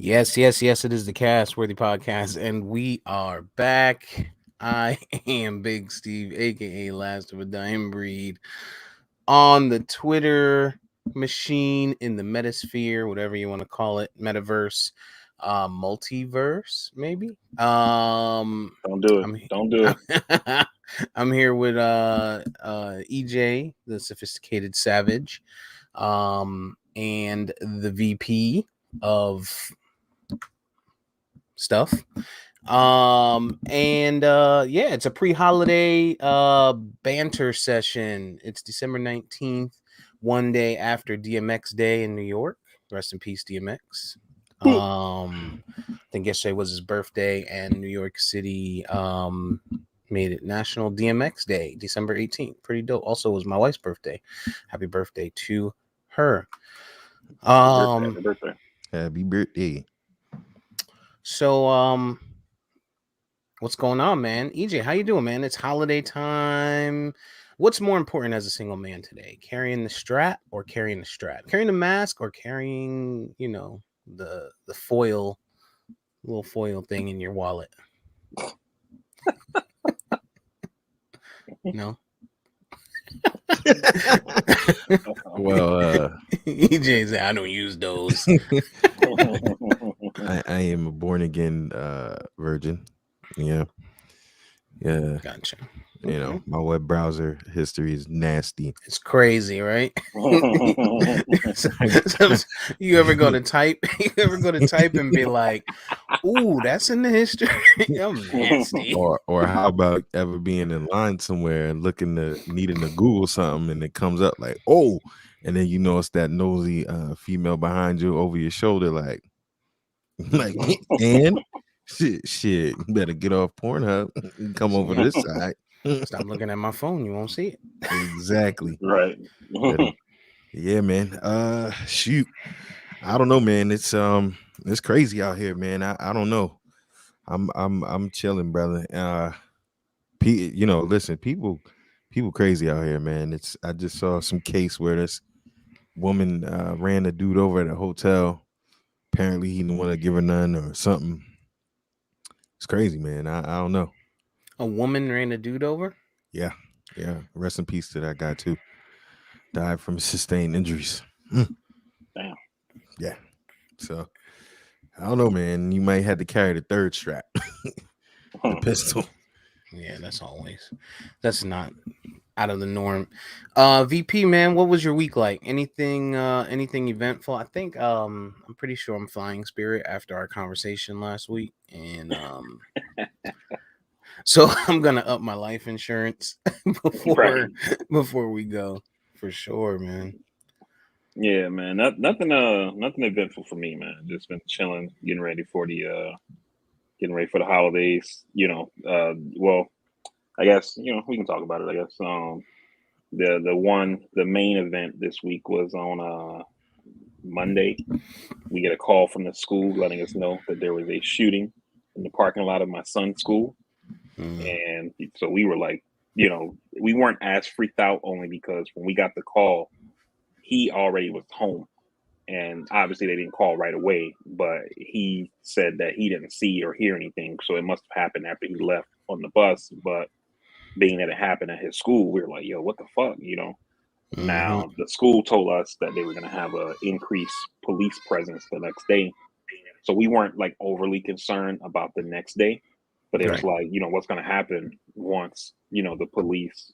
Yes. It is the Cast Worthy Podcast, and we are back. I am Big Steve, aka Last of a Dying Breed, on the Twitter machine in the metasphere, whatever you want to call it, metaverse, multiverse, maybe. Don't do it. I'm Don't do it. I'm here with EJ, the sophisticated savage, and the VP of stuff. And yeah, it's a pre-holiday banter session. It's December 19th, one day after DMX Day in New York. Rest in peace, DMX. I think yesterday was his birthday, and New York City made it National DMX Day, December 18th. Pretty dope. Also, it was my wife's birthday. Happy birthday to her. Happy Um birthday. Happy birthday. so what's going on, man? EJ, how you doing, man? It's holiday time. What's more important as a single man today? Carrying the strap or carrying the strap? Carrying the mask or carrying, the foil, little foil thing in your wallet? No. Well, EJ said, I don't use those. I am a born again virgin. Yeah. Yeah. Gotcha. You know, my web browser history is nasty. It's crazy, right? You ever go to type? You ever go to type and be like, "Ooh, that's in the history." I'm nasty. Or how about ever being in line somewhere and needing to Google something and it comes up like, oh, and then you know it's that nosy female behind you over your shoulder, like and shit, you better get off Pornhub and come over to this side. Stop looking at my phone. You won't see it. Exactly. Right. Yeah, man. Shoot. I don't know, man. It's crazy out here, man. I don't know. I'm chilling, brother. Listen, people crazy out here, man. I just saw some case where this woman ran a dude over at a hotel. Apparently he didn't want to give her none or something. It's crazy, man. I don't know. A woman ran a dude over. Yeah. Rest in peace to that guy too. Died from sustained injuries. Damn. Yeah. So I don't know, man. You might have to carry the third strap, the pistol. Yeah, that's not out of the norm. VP, man, what was your week like? Anything eventful? I think I'm pretty sure I'm flying Spirit after our conversation last week, and so I'm gonna up my life insurance before we go, for sure, man. Yeah, man. Nothing eventful for me, man. Just been chilling, getting ready for the holidays. Well, I guess we can talk about it. I guess the main event this week was on Monday. We get a call from the school letting us know that there was a shooting in the parking lot of my son's school, and so we were like, we weren't as freaked out only because when we got the call, he already was home. And obviously they didn't call right away, but he said that he didn't see or hear anything. So it must have happened after he left on the bus. But being that it happened at his school, we were like, yo, what the fuck? Now the school told us that they were going to have a increased police presence the next day. So we weren't like overly concerned about the next day, but it was like, what's going to happen once, the police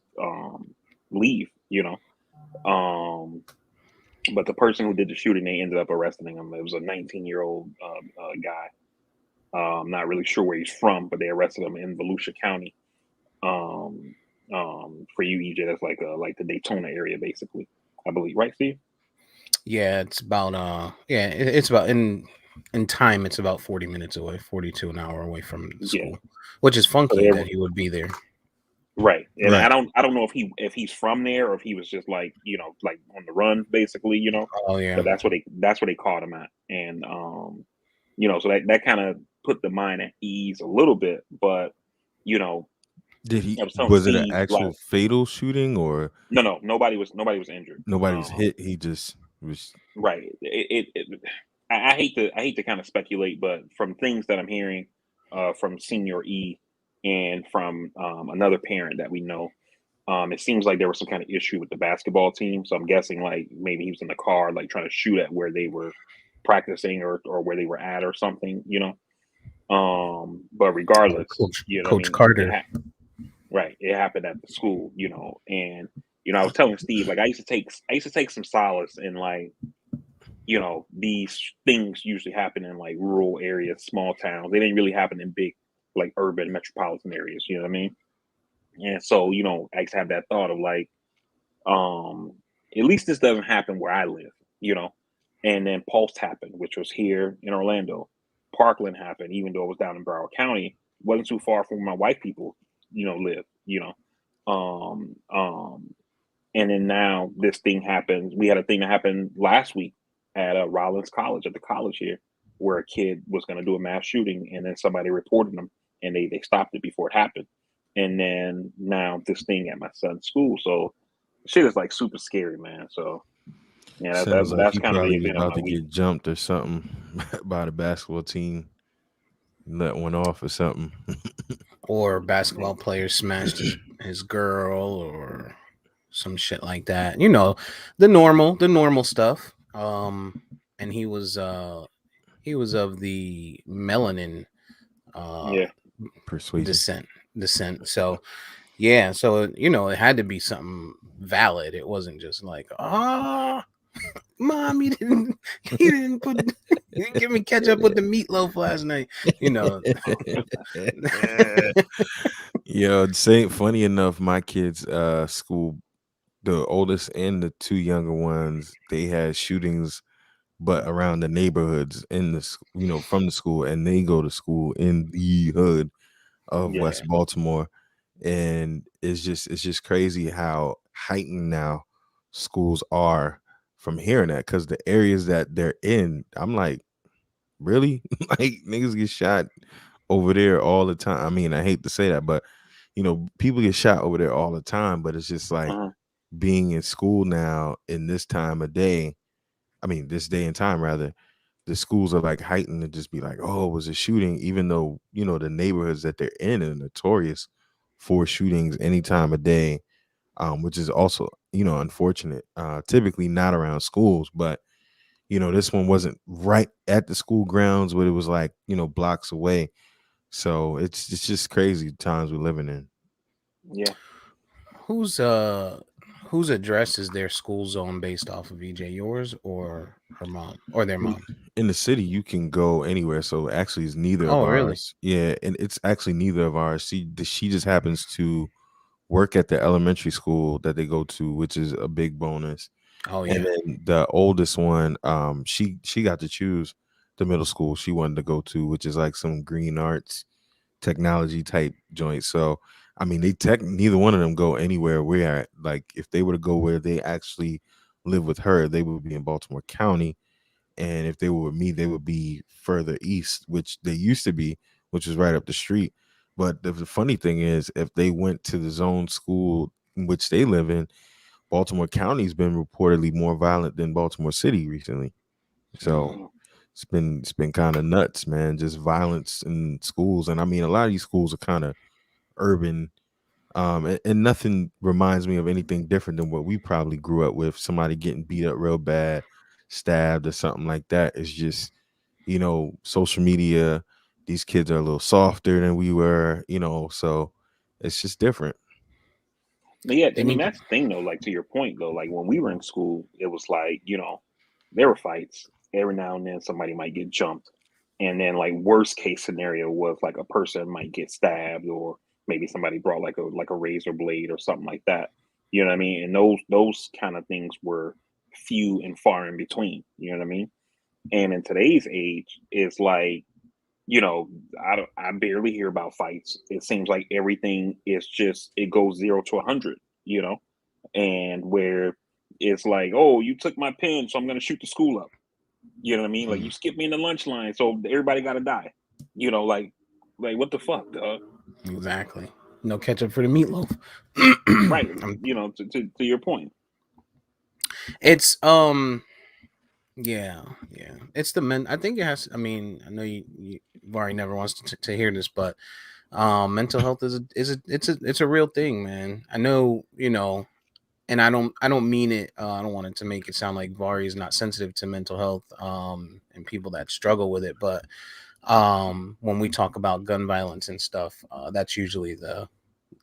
leave, but the person who did the shooting, they ended up arresting him. It was a 19-year-old guy. I'm not really sure where he's from, but they arrested him in Volusia County. For you, EJ, that's like the Daytona area, basically, I believe, right, Steve? Yeah, it's about it's about in time. It's about 40 minutes away, 42 an hour away from the school, which is funky that he would be there. Right, and right. I don't know if he's from there or if he was just like like on the run, basically, Oh yeah. But that's what they caught him at, and so that kind of put the mind at ease a little bit, but did he? Was it an actual fatal shooting or no? Nobody was injured. Nobody was hit. He just was right. I hate to kind of speculate, but from things that I'm hearing from Senior E and from another parent that we know, it seems like there was some kind of issue with the basketball team. So I'm guessing like maybe he was in the car, like trying to shoot at where they were practicing or where they were at or something, you know. But regardless, you know what I Coach mean? Carter. Right. It happened at the school, you know, and you know, I was telling Steve, like I used to take some solace in like, you know, these things usually happen in like rural areas, small towns. They didn't really happen in big like urban metropolitan areas, you know what I mean? And so, you know, I used to have that thought of like, um, at least this doesn't happen where I live, you know. And then Pulse happened, which was here in Orlando. Parkland happened, even though it was down in Broward County, wasn't too far from where my white people, you know, live, you know. Um, um, and then now this thing happens. We had a thing that happened last week at Rollins College, at the college here, where a kid was going to do a mass shooting, and then somebody reported them, and they stopped it before it happened. And then now this thing at my son's school. So shit is like super scary, man. So yeah, Sounds like that's he kind of the probably was event of about my to week. get jumped or something by the basketball team. Let one off or something. Or basketball player smashed his girl or some shit like that. You know, the normal stuff. And he was of the melanin Yeah, Persuasion. descent. So yeah, so you know, it had to be something valid. It wasn't just like, mom, you didn't give me ketchup with the meatloaf last night. You know. Yo, same funny enough, my kids' school, the oldest and the two younger ones, they had shootings, but around the neighborhoods in the you know, from the school, and they go to school in the hood of yeah, West Baltimore. And it's just crazy how heightened now schools are from hearing that, because the areas that they're in, I'm like, really? Like niggas get shot over there all the time. I mean, I hate to say that, but you know, people get shot over there all the time. But it's just like uh-huh. being in school now in this time of day. I mean, this day and time rather. The schools are like heightened to just be like, oh, it was a shooting, even though you know the neighborhoods that they're in are notorious for shootings any time of day, which is also you know unfortunate. Typically not around schools, but you know, this one wasn't right at the school grounds, but it was like, you know, blocks away. So it's just crazy times we're living in. Yeah. Whose whose address is their school zone based off of, EJ? Yours or her mom or their In mom? in the city, you can go anywhere. So actually, it's neither of Oh, really? ours. Yeah, and it's actually neither of ours. She just happens to work at the elementary school that they go to, which is a big bonus. Oh, And yeah. then the oldest one, she got to choose the middle school she wanted to go to, which is like some green arts technology type joint. So I mean, neither one of them go anywhere we're at. Like if they were to go where they actually live with her, they would be in Baltimore County, and if they were with me, they would be further east, which they used to be, which is right up the street. But the funny thing is, if they went to the zone school in which they live in, Baltimore County's been reportedly more violent than Baltimore City recently. So Mm. it's been kind of nuts, man. Just violence in schools, and I mean, a lot of these schools are kind of urban, and nothing reminds me of anything different than what we probably grew up with. Somebody getting beat up real bad, stabbed, or something like that. It's just, you know, social media. These kids are a little softer than we were, you know, so it's just different. But yeah, They I mean need to. that's the thing though. Like to your point though, like when we were in school, it was like you know there were fights every now and then. Somebody might get jumped, and then like worst case scenario was like a person might get stabbed, or maybe somebody brought like a razor blade or something like that. You know what I mean? And those kind of things were few and far in between. You know what I mean? And in today's age, it's like you know, I barely hear about fights. It seems like everything is just it goes 0 to 100, you know, and where it's like, oh, you took my pen, so I'm gonna shoot the school up. You know what I mean? Like you Mm, skipped me in the lunch line, so everybody got to die. You know, like what the fuck, dog? exactly. No ketchup for the meatloaf. Right? Um, You know, to your point. it's Yeah, yeah. It's the men. I think it has. I mean, I know Vari never wants to hear this, but mental health it's a real thing, man. I know, and I don't mean it. I don't want it to make it sound like Vari is not sensitive to mental health, and people that struggle with it, but when we talk about gun violence and stuff, that's usually the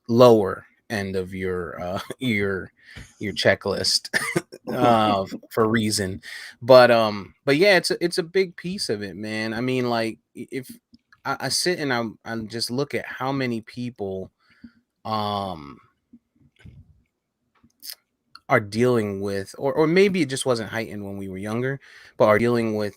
lower end of your your checklist for reason. But yeah, it's a big piece of it, man. I mean, like, if I sit and I just look at how many people um are dealing with, or maybe it just wasn't heightened when we were younger, but are dealing with,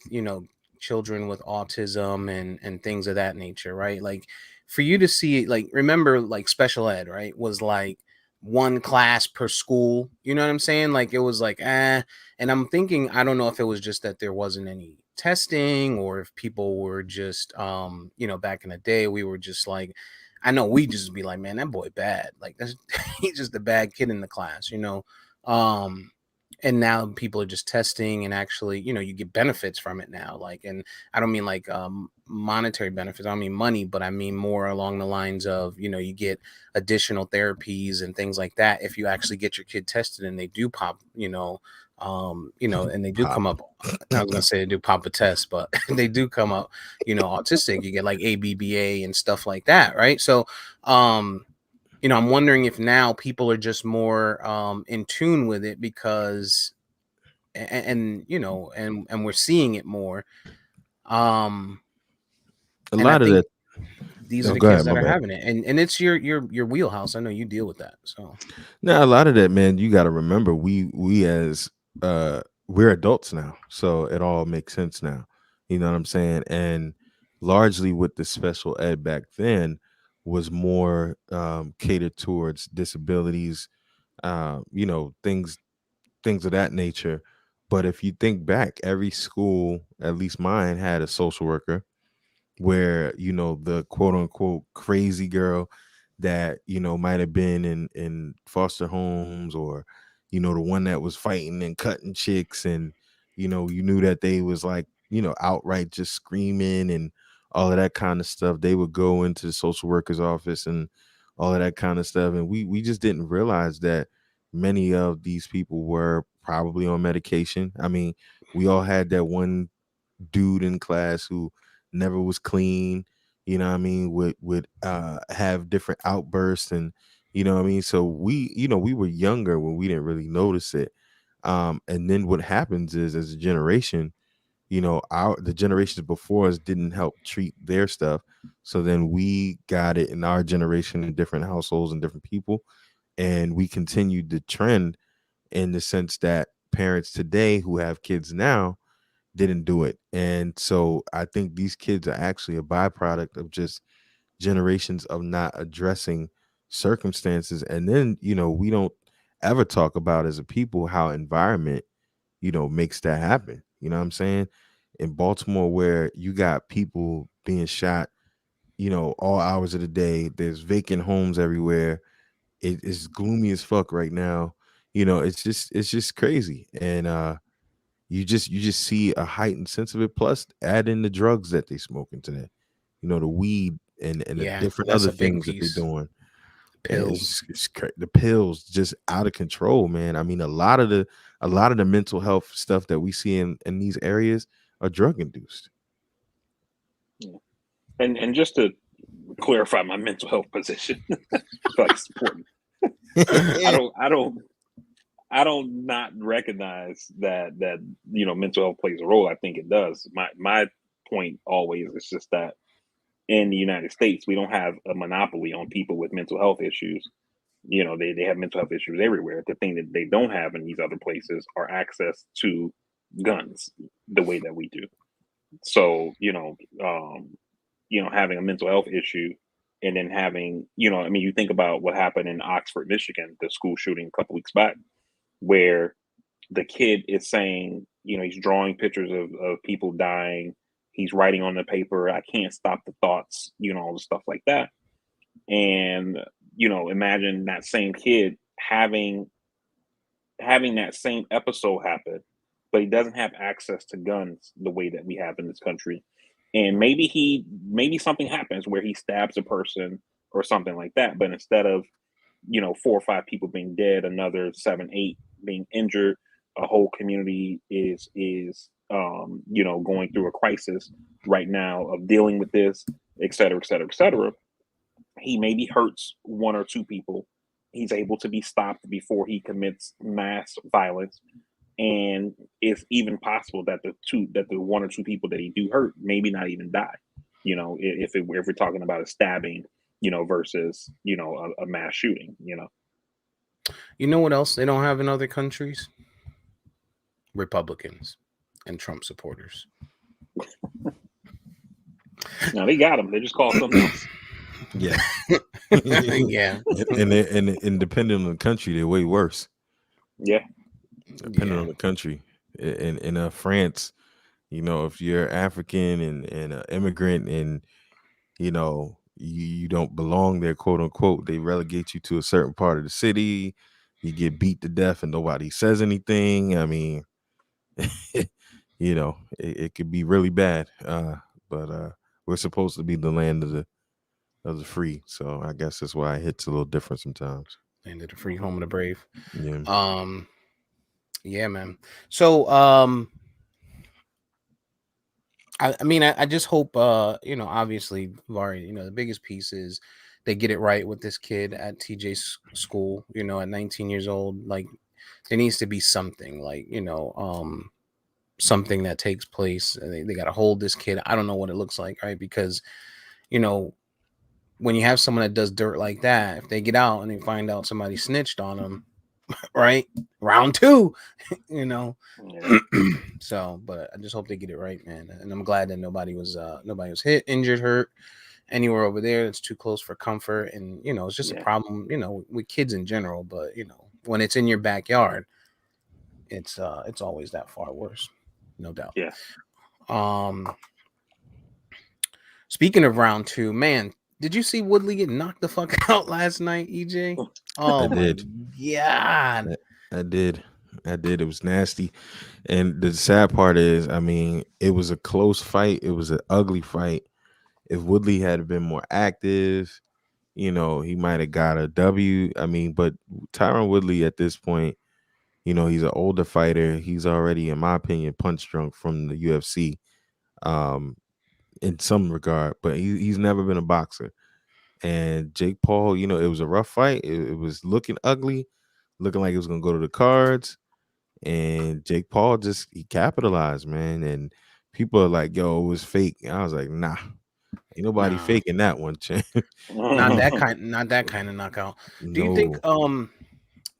children with autism and things of that nature, right? Like, for you to see, like, remember, like, special ed, right, was like one class per school, you know what I'm saying? Like, it was like, and I'm thinking, I don't know if it was just that there wasn't any testing, or if people were just back in the day, we were just like, I know we just be like, man, that boy bad, like, that's he's just a bad kid in the class, um and now people are just testing, and actually, you get benefits from it now, like, and I don't mean like monetary benefits, I don't mean money, but I mean more along the lines of, you get additional therapies and things like that if you actually get your kid tested and they do pop, and they do come Pop. up. I was gonna say they do pop a test, but they do come up, autistic. You get like ABBA and stuff like that, right? So I'm wondering if now people are just more in tune with it, because and we're seeing it more. Um A and I lot of think that. these are Oh, the go kids ahead. that My are bad. having it. And it's your wheelhouse. I know you deal with that. So Now, a lot of that, man. You got to remember, we as we're adults now, so it all makes sense now. You know what I'm saying? And largely with the special ed back then was more catered towards disabilities, things of that nature. But if you think back, every school, at least mine, had a social worker where the quote unquote crazy girl that might have been in foster homes, or the one that was fighting and cutting chicks, and you knew that they was like outright just screaming and all of that kind of stuff. They would go into the social worker's office and all of that kind of stuff, and we just didn't realize that many of these people were probably on medication. I mean, we all had that one dude in class who never was clean, what I mean, would have different outbursts, and what I mean. So we were younger when we didn't really notice it. And then what happens is, as a generation, the generations before us didn't help treat their stuff. So then we got it in our generation, in different households and different people, and we continued the trend, in the sense that parents today who have kids now didn't do it. And so I think these kids are actually a byproduct of just generations of not addressing circumstances. And then, we don't ever talk about, as a people, how environment, makes that happen. You know what I'm saying? In Baltimore, where you got people being shot, all hours of the day, there's vacant homes everywhere. It is gloomy as fuck right now. It's just crazy. And you just see a heightened sense of it. Plus, add in the drugs that they smoking today, the weed and the yeah, different that's other a big things that they're piece. doing. And Pills. the pills just out of control, man. I mean, a lot of the mental health stuff that we see in these areas are drug induced. Yeah. And just to clarify my mental health position, I feel like it's important. I don't not recognize that mental health plays a role. I think it does. My point always is just that in the United States we don't have a monopoly on people with mental health issues. They have mental health issues everywhere. The thing that they don't have in these other places are access to guns the way that we do. So having a mental health issue, and then having, I mean, you think about what happened in Oxford, Michigan, the school shooting a couple weeks back, where the kid is saying, he's drawing pictures of people dying. He's writing on the paper, I can't stop the thoughts, all the stuff like that. And, imagine that same kid having that same episode happen, but he doesn't have access to guns the way that we have in this country. And maybe something happens where he stabs a person or something like that. But instead of 4 or 5 people being dead, another 7, 8 being injured, a whole community is going through a crisis right now of dealing with this, et cetera, et cetera, et cetera. He maybe hurts 1 or 2 people. He's able to be stopped before he commits mass violence. And it's even possible that the 1 or 2 people that he do hurt maybe not even die. If we're talking about a stabbing, versus a mass shooting. You know what else they don't have in other countries? Republicans and Trump supporters. No, they got them. They just call it something else. Yeah. Yeah. And depending on the country, they're way worse. Yeah. Depending on the country. In France, if you're African and an immigrant and you don't belong there, quote unquote, they relegate you to a certain part of the city. You get beat to death and nobody says anything. I mean, it could be really bad. But we're supposed to be the land of the free. So I guess that's why it hits a little different sometimes. Land of the free, home of the brave. Yeah. Yeah, man. So I just hope obviously, Vari, the biggest piece is they get it right with this kid at TJ's school, at 19 years old. Like, there needs to be something, like, something that takes place. They got to hold this kid. I don't know what it looks like, right? Because, when you have someone that does dirt like that, if they get out and they find out somebody snitched on them, right? Round 2, Yeah. So, but I just hope they get it right, man. And I'm glad that nobody was hit, injured, hurt anywhere over there. It's too close for comfort. And, it's just a problem, with kids in general. But, when it's in your backyard, it's always that far worse. No doubt. Yeah. Speaking of round 2, man, did you see Woodley get knocked the fuck out last night, EJ? Oh, I did. Yeah. I did. It was nasty. And the sad part is, I mean, it was a close fight. It was an ugly fight. If Woodley had been more active, he might have got a W. I mean, but Tyron Woodley at this point, he's an older fighter. He's already, in my opinion, punch drunk from the UFC in some regard, but he's never been a boxer. And Jake Paul, it was a rough fight. It was looking ugly, looking like it was going to go to the cards. And Jake Paul he capitalized, man. And people are like, yo, it was fake. And I was like, nah, ain't nobody faking that one, champ. Not that kind of knockout. Do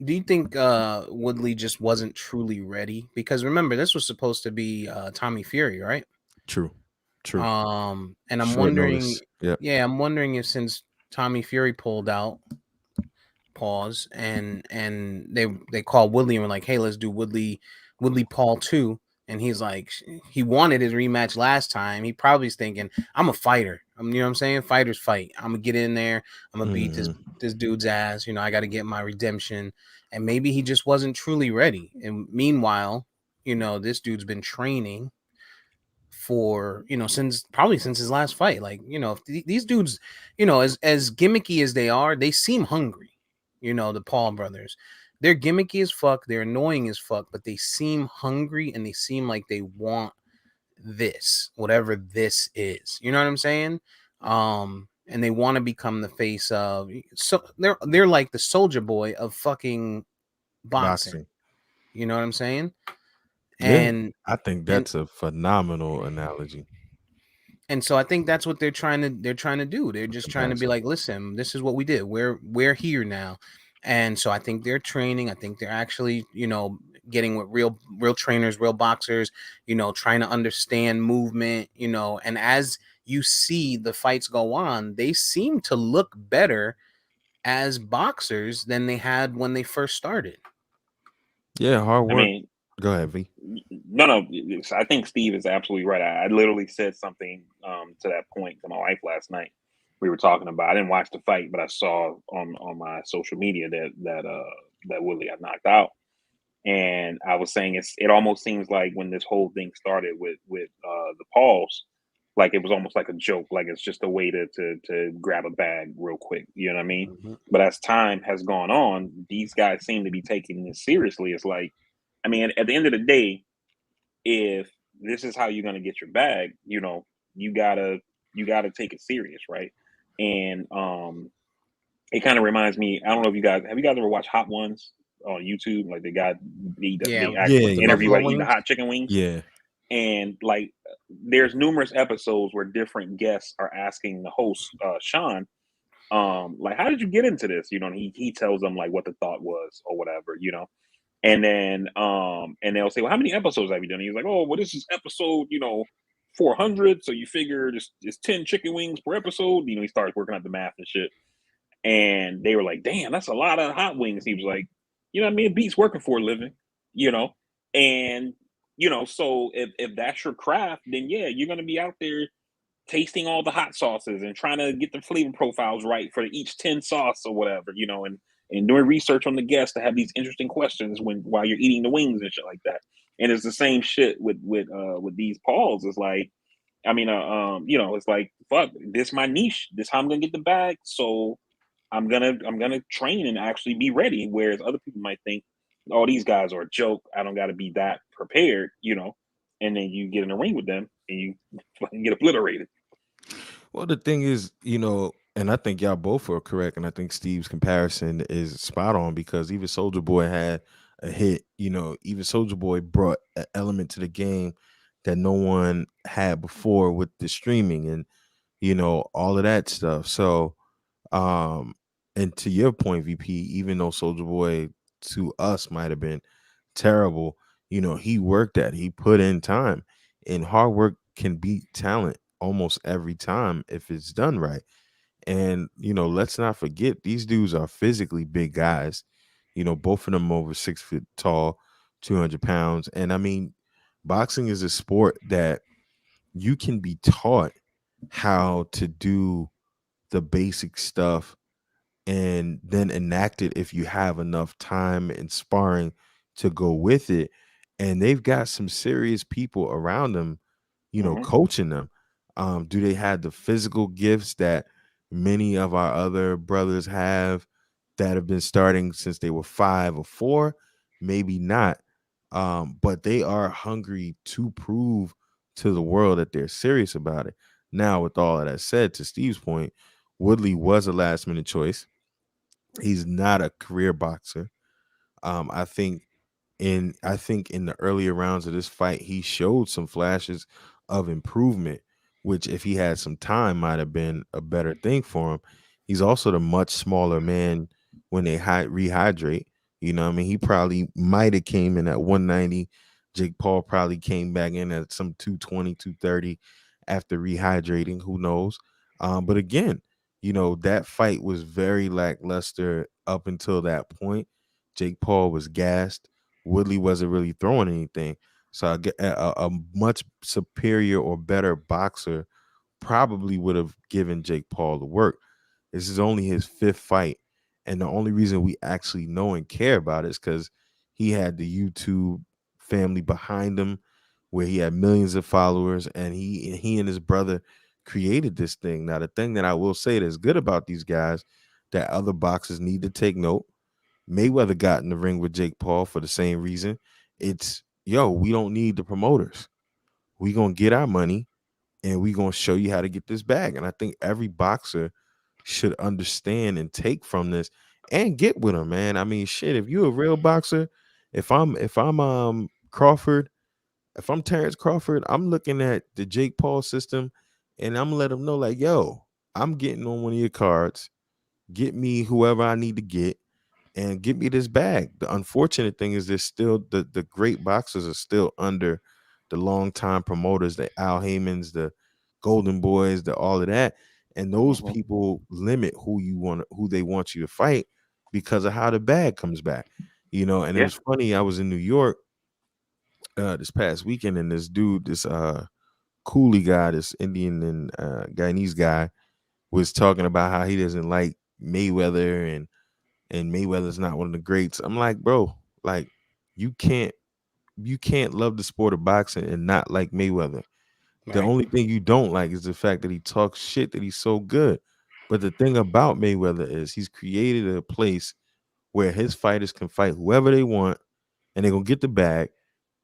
you think Woodley just wasn't truly ready? Because remember, this was supposed to be Tommy Fury, right? True. And I'm wondering, I'm wondering if since Tommy Fury pulled out, and they called Woodley and were like, hey, let's do Woodley Paul 2. And he's like, he wanted his rematch last time. He probably is thinking, I'm a fighter. You know what I'm saying? Fighters fight. I'm gonna get in there. I'm gonna beat this dude's ass. I got to get my redemption. And maybe he just wasn't truly ready. And meanwhile, this dude's been training for since his last fight. Like, if these dudes, as gimmicky as they are, they seem hungry. The Paul brothers, they're gimmicky as fuck, they're annoying as fuck, but they seem hungry and they seem like they want this, whatever this is. You know what I'm saying? And they want to become the face of, so they're like the Soldier Boy of fucking boxing. You know what I'm saying? And I think that's a phenomenal analogy. And so I think that's what they're trying to do. They're just trying to be like, listen, this is what we did. We're here now. And so I think they're training. I think they're actually, getting with real trainers, real boxers, trying to understand movement, and as you see the fights go on, they seem to look better as boxers than they had when they first started. Yeah, hard work. Go ahead, V. No. I think Steve is absolutely right. I literally said something to that point to my wife last night. We were talking about. I didn't watch the fight, but I saw on my social media that Woodley got knocked out, And I was saying it almost seems like when this whole thing started with the Pauls, like it was almost like a joke, like it's just a way to grab a bag real quick. You know what I mean? Mhm. But as time has gone on, these guys seem to be taking this seriously. It's like, I mean, at the end of the day, if this is how you're gonna get your bag, you gotta you gotta take it serious, right? And it kind of reminds me. I don't know if you guys ever watched Hot Ones on YouTube? Like Yeah, they Yeah, actually with the yeah, interview buffalo like eating the wings. hot chicken wings, yeah. and like there's numerous episodes where different guests are asking the host Sean, like, how did you get into this? And he tells them like what the thought was or whatever, and then and they'll say, well, how many episodes have you done? And he's like, oh, well, this is episode 400, so you figure it's 10 chicken wings per episode. He starts working out the math and shit, and they were like, damn, that's a lot of hot wings. He was like, what I mean, it beats working for a living, you know and so if that's your craft, then yeah, you're going to be out there tasting all the hot sauces and trying to get the flavor profiles right for each 10 sauce or whatever, and doing research on the guests to have these interesting questions while you're eating the wings and shit like that. And it's the same shit with these Pauls. It's like, I mean, it's like, fuck, this my niche. This how I'm gonna get the bag. So I'm gonna train and actually be ready. Whereas other people might think, oh, these guys are a joke. I don't got to be that prepared, And then you get in the ring with them and you fucking get obliterated. Well, the thing is, and I think y'all both are correct, and I think Steve's comparison is spot on because even Soldier Boy had a hit. Even Soldier Boy brought an element to the game that no one had before with the streaming and all of that stuff. So, um, and to your point, VP, even though Soldier Boy to us might have been terrible, he worked at it. He put in time, and hard work can beat talent almost every time if it's done right. And let's not forget these dudes are physically big guys. Both of them over 6 foot tall, 200 pounds. And I mean, boxing is a sport that you can be taught how to do the basic stuff and then enact it if you have enough time and sparring to go with it. And they've got some serious people around them, Hmm. coaching them. Do they have the physical gifts that many of our other brothers that have been starting since they were 5 or 4? Maybe not. But they are hungry to prove to the world that they're serious about it. Now, with all of that said, to Steve's point, Woodley was a last minute choice. He's not a career boxer. I think in the earlier rounds of this fight, he showed some flashes of improvement, which if he had some time might have been a better thing for him. He's also the much smaller man when they rehydrate. I mean, he probably might have came in at 190. Jake Paul probably came back in at some 220, 230 after rehydrating. Who knows? But again, that fight was very lackluster up until that point. Jake Paul was gassed. Woodley wasn't really throwing anything. So I get a much superior or better boxer probably would have given Jake Paul the work. This is only his 5th fight. And the only reason we actually know and care about it is because he had the YouTube family behind him where he had millions of followers and he and his brother created this thing. Now, the thing that I will say that's good about these guys that other boxers need to take note. Mayweather got in the ring with Jake Paul for the same reason. It's, we don't need the promoters. We gonna get our money and we gonna show you how to get this bag. And I think every boxer should understand and take from this and get with him, man. I mean, shit, if you're a real boxer, if I'm Crawford, if I'm Terrence Crawford, I'm looking at the Jake Paul system and I'm gonna let him know, like, yo, I'm getting on one of your cards. Get me whoever I need to get and get me this bag. The unfortunate thing is there's still the great boxers are still under the longtime promoters, the Al Haymans, the Golden Boys, the all of that. And those Hmm. people limit who they want you to fight because of how the bag comes back. And it Yeah. was funny. I was in New York this past weekend, and this dude, this Cooley guy, this Indian and Guyanese guy, was talking about how he doesn't like Mayweather and Mayweather's not one of the greats. I'm like, bro, like you can't love the sport of boxing and not like Mayweather. The Right. only thing you don't like is the fact that he talks shit, that he's so good. But the thing about Mayweather is he's created a place where his fighters can fight whoever they want and they're gonna get the bag,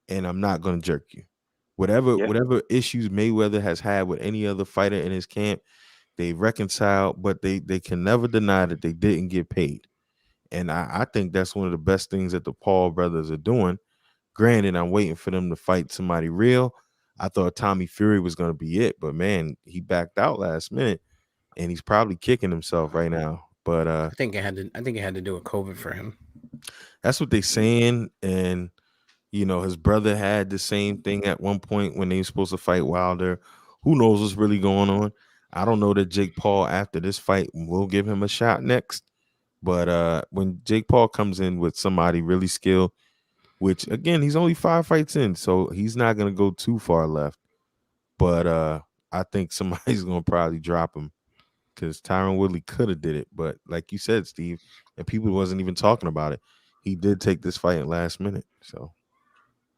and I'm not gonna jerk you. Yeah. Whatever issues Mayweather has had with any other fighter in his camp, they reconciled, but they can never deny that they didn't get paid. And I think that's one of the best things that the Paul brothers are doing. Granted, I'm waiting for them to fight somebody real. I thought Tommy Fury was going to be it, but man, he backed out last minute, and he's probably kicking himself right now. But I think it had to do with COVID for him. that's what they're saying. And his brother had the same thing at one point when they were supposed to fight Wilder. Who knows what's really going on? I don't know that Jake Paul after this fight will give him a shot next. But when Jake Paul comes in with somebody really skilled, which again, he's only 5 fights in, so he's not gonna go too far left. But I think somebody's gonna probably drop him because Tyron Woodley could have did it. But like you said, Steve, and people wasn't even talking about it, he did take this fight at last minute. So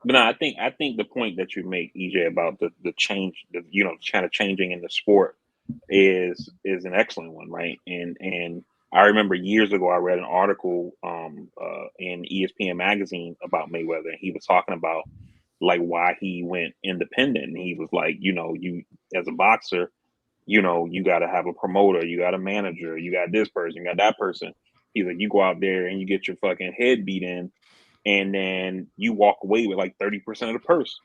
But no, I think the point that you make, EJ, about the change, kind of changing in the sport is an excellent one, right? And I remember years ago I read an article in ESPN magazine about Mayweather, and he was talking about like why he went independent. And he was like, you as a boxer, you got to have a promoter, you got a manager, you got this person, you got that person. He's like, you go out there and you get your fucking head beat in, and then you walk away with like 30% of the purse,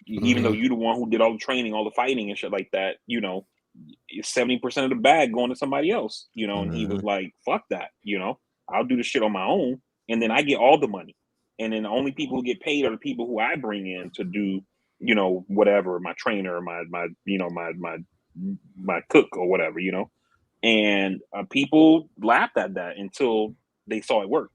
even though you're the one who did all the training, all the fighting and shit like that. 70% of the bag going to somebody else. And he was like, fuck that. I'll do the shit on my own, and then I get all the money, and then the only people who get paid are the people who I bring in to do whatever, my trainer, my cook or whatever. And people laughed at that until they saw it work.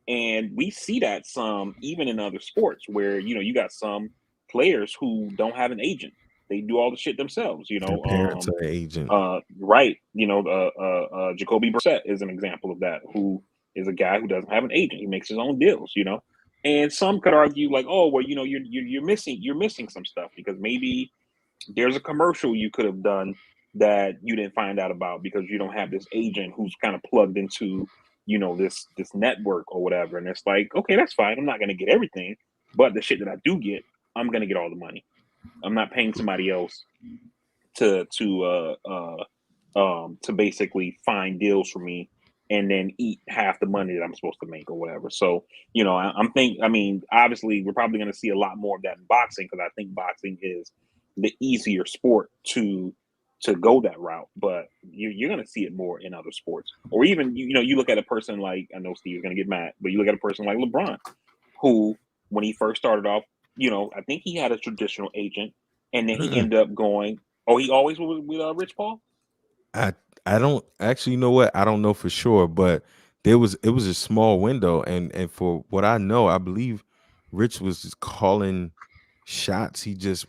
And we see that some even in other sports where you got some players who don't have an agent. They do all the shit themselves. their parents are agent. Right. Jacoby Brissett is an example of that, who is a guy who doesn't have an agent. He makes his own deals. And some could argue like, oh well, you're missing some stuff because maybe there's a commercial you could have done that you didn't find out about because you don't have this agent who's kind of plugged into this network or whatever. And it's like, okay, that's fine. I'm not going to get everything, but the shit that I do get, I'm going to get all the money. I'm not paying somebody else to basically find deals for me and then eat half the money that I'm supposed to make or whatever. So, obviously we're probably going to see a lot more of that in boxing because I think boxing is the easier sport to go that route, but you're going to see it more in other sports. Or even you look at a person like, I know Steve's going to get mad, but you look at a person like LeBron, who when he first started off, I think he had a traditional agent, and then he ended up going. Oh, he always was with Rich Paul. I don't actually know what I don't know for sure, but it was a small window, and for what I know, I believe Rich was just calling shots. He just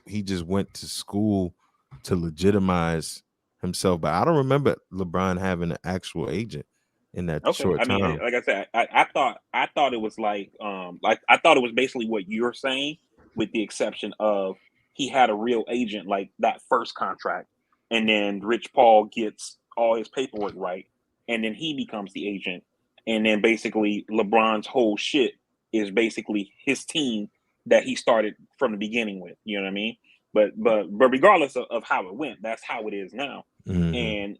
went to school to legitimize himself, but I don't remember LeBron having an actual agent in that short time. Like I said, I thought it was like I thought it was basically what you're saying, with the exception of he had a real agent like that first contract, and then Rich Paul gets all his paperwork right, and then he becomes the agent, and then basically LeBron's whole shit is basically his team that he started from the beginning with. You know what I mean? But regardless of how it went, that's how it is now. And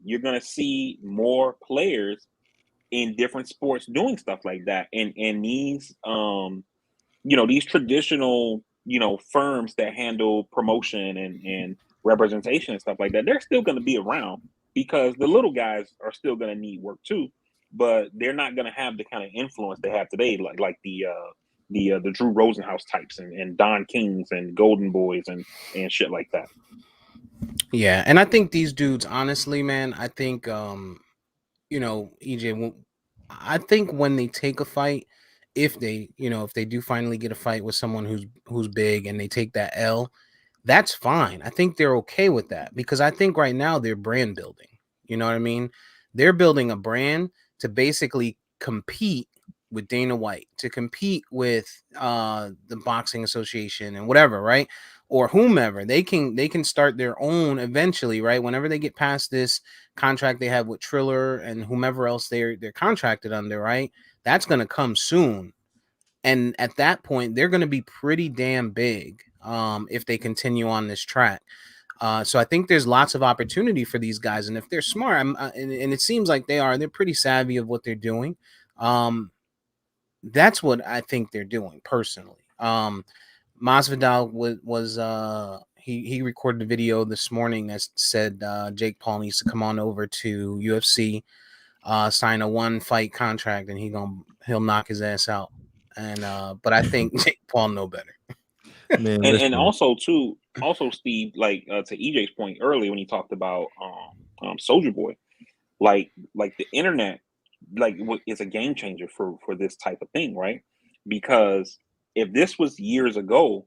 you're gonna see more players in different sports doing stuff like that. And these these traditional firms that handle promotion and representation and stuff like that, they're still gonna be around because the little guys are still gonna need work too, but they're not gonna have the kind of influence they have today, like the Drew Rosenhaus types and Don Kings and Golden Boys and shit like that. Yeah, and I think these dudes, honestly, man, I think EJ, I think when they take a fight, if they do finally get a fight with someone who's big and they take that L, that's fine. I think they're okay with that because I think right now they're brand building. You know what I mean? They're building a brand to basically compete with Dana White, to compete with the Boxing Association and whatever, right? Or whomever, they can start their own eventually, right? Whenever they get past this contract they have with Triller and whomever else they're contracted under, right? That's gonna come soon. And at that point, they're gonna be pretty damn big if they continue on this track. So I think there's lots of opportunity for these guys, and if they're smart, and it seems like they're pretty savvy of what they're doing. That's what I think they're doing personally. Masvidal was he recorded a video this morning that said Jake Paul needs to come on over to UFC, sign a 1-fight contract, and he'll knock his ass out. And but I think Jake Paul know better. Man, and also Steve, like to EJ's point earlier when he talked about Soulja Boy, like the internet, like is a game changer for this type of thing, right? Because if this was years ago,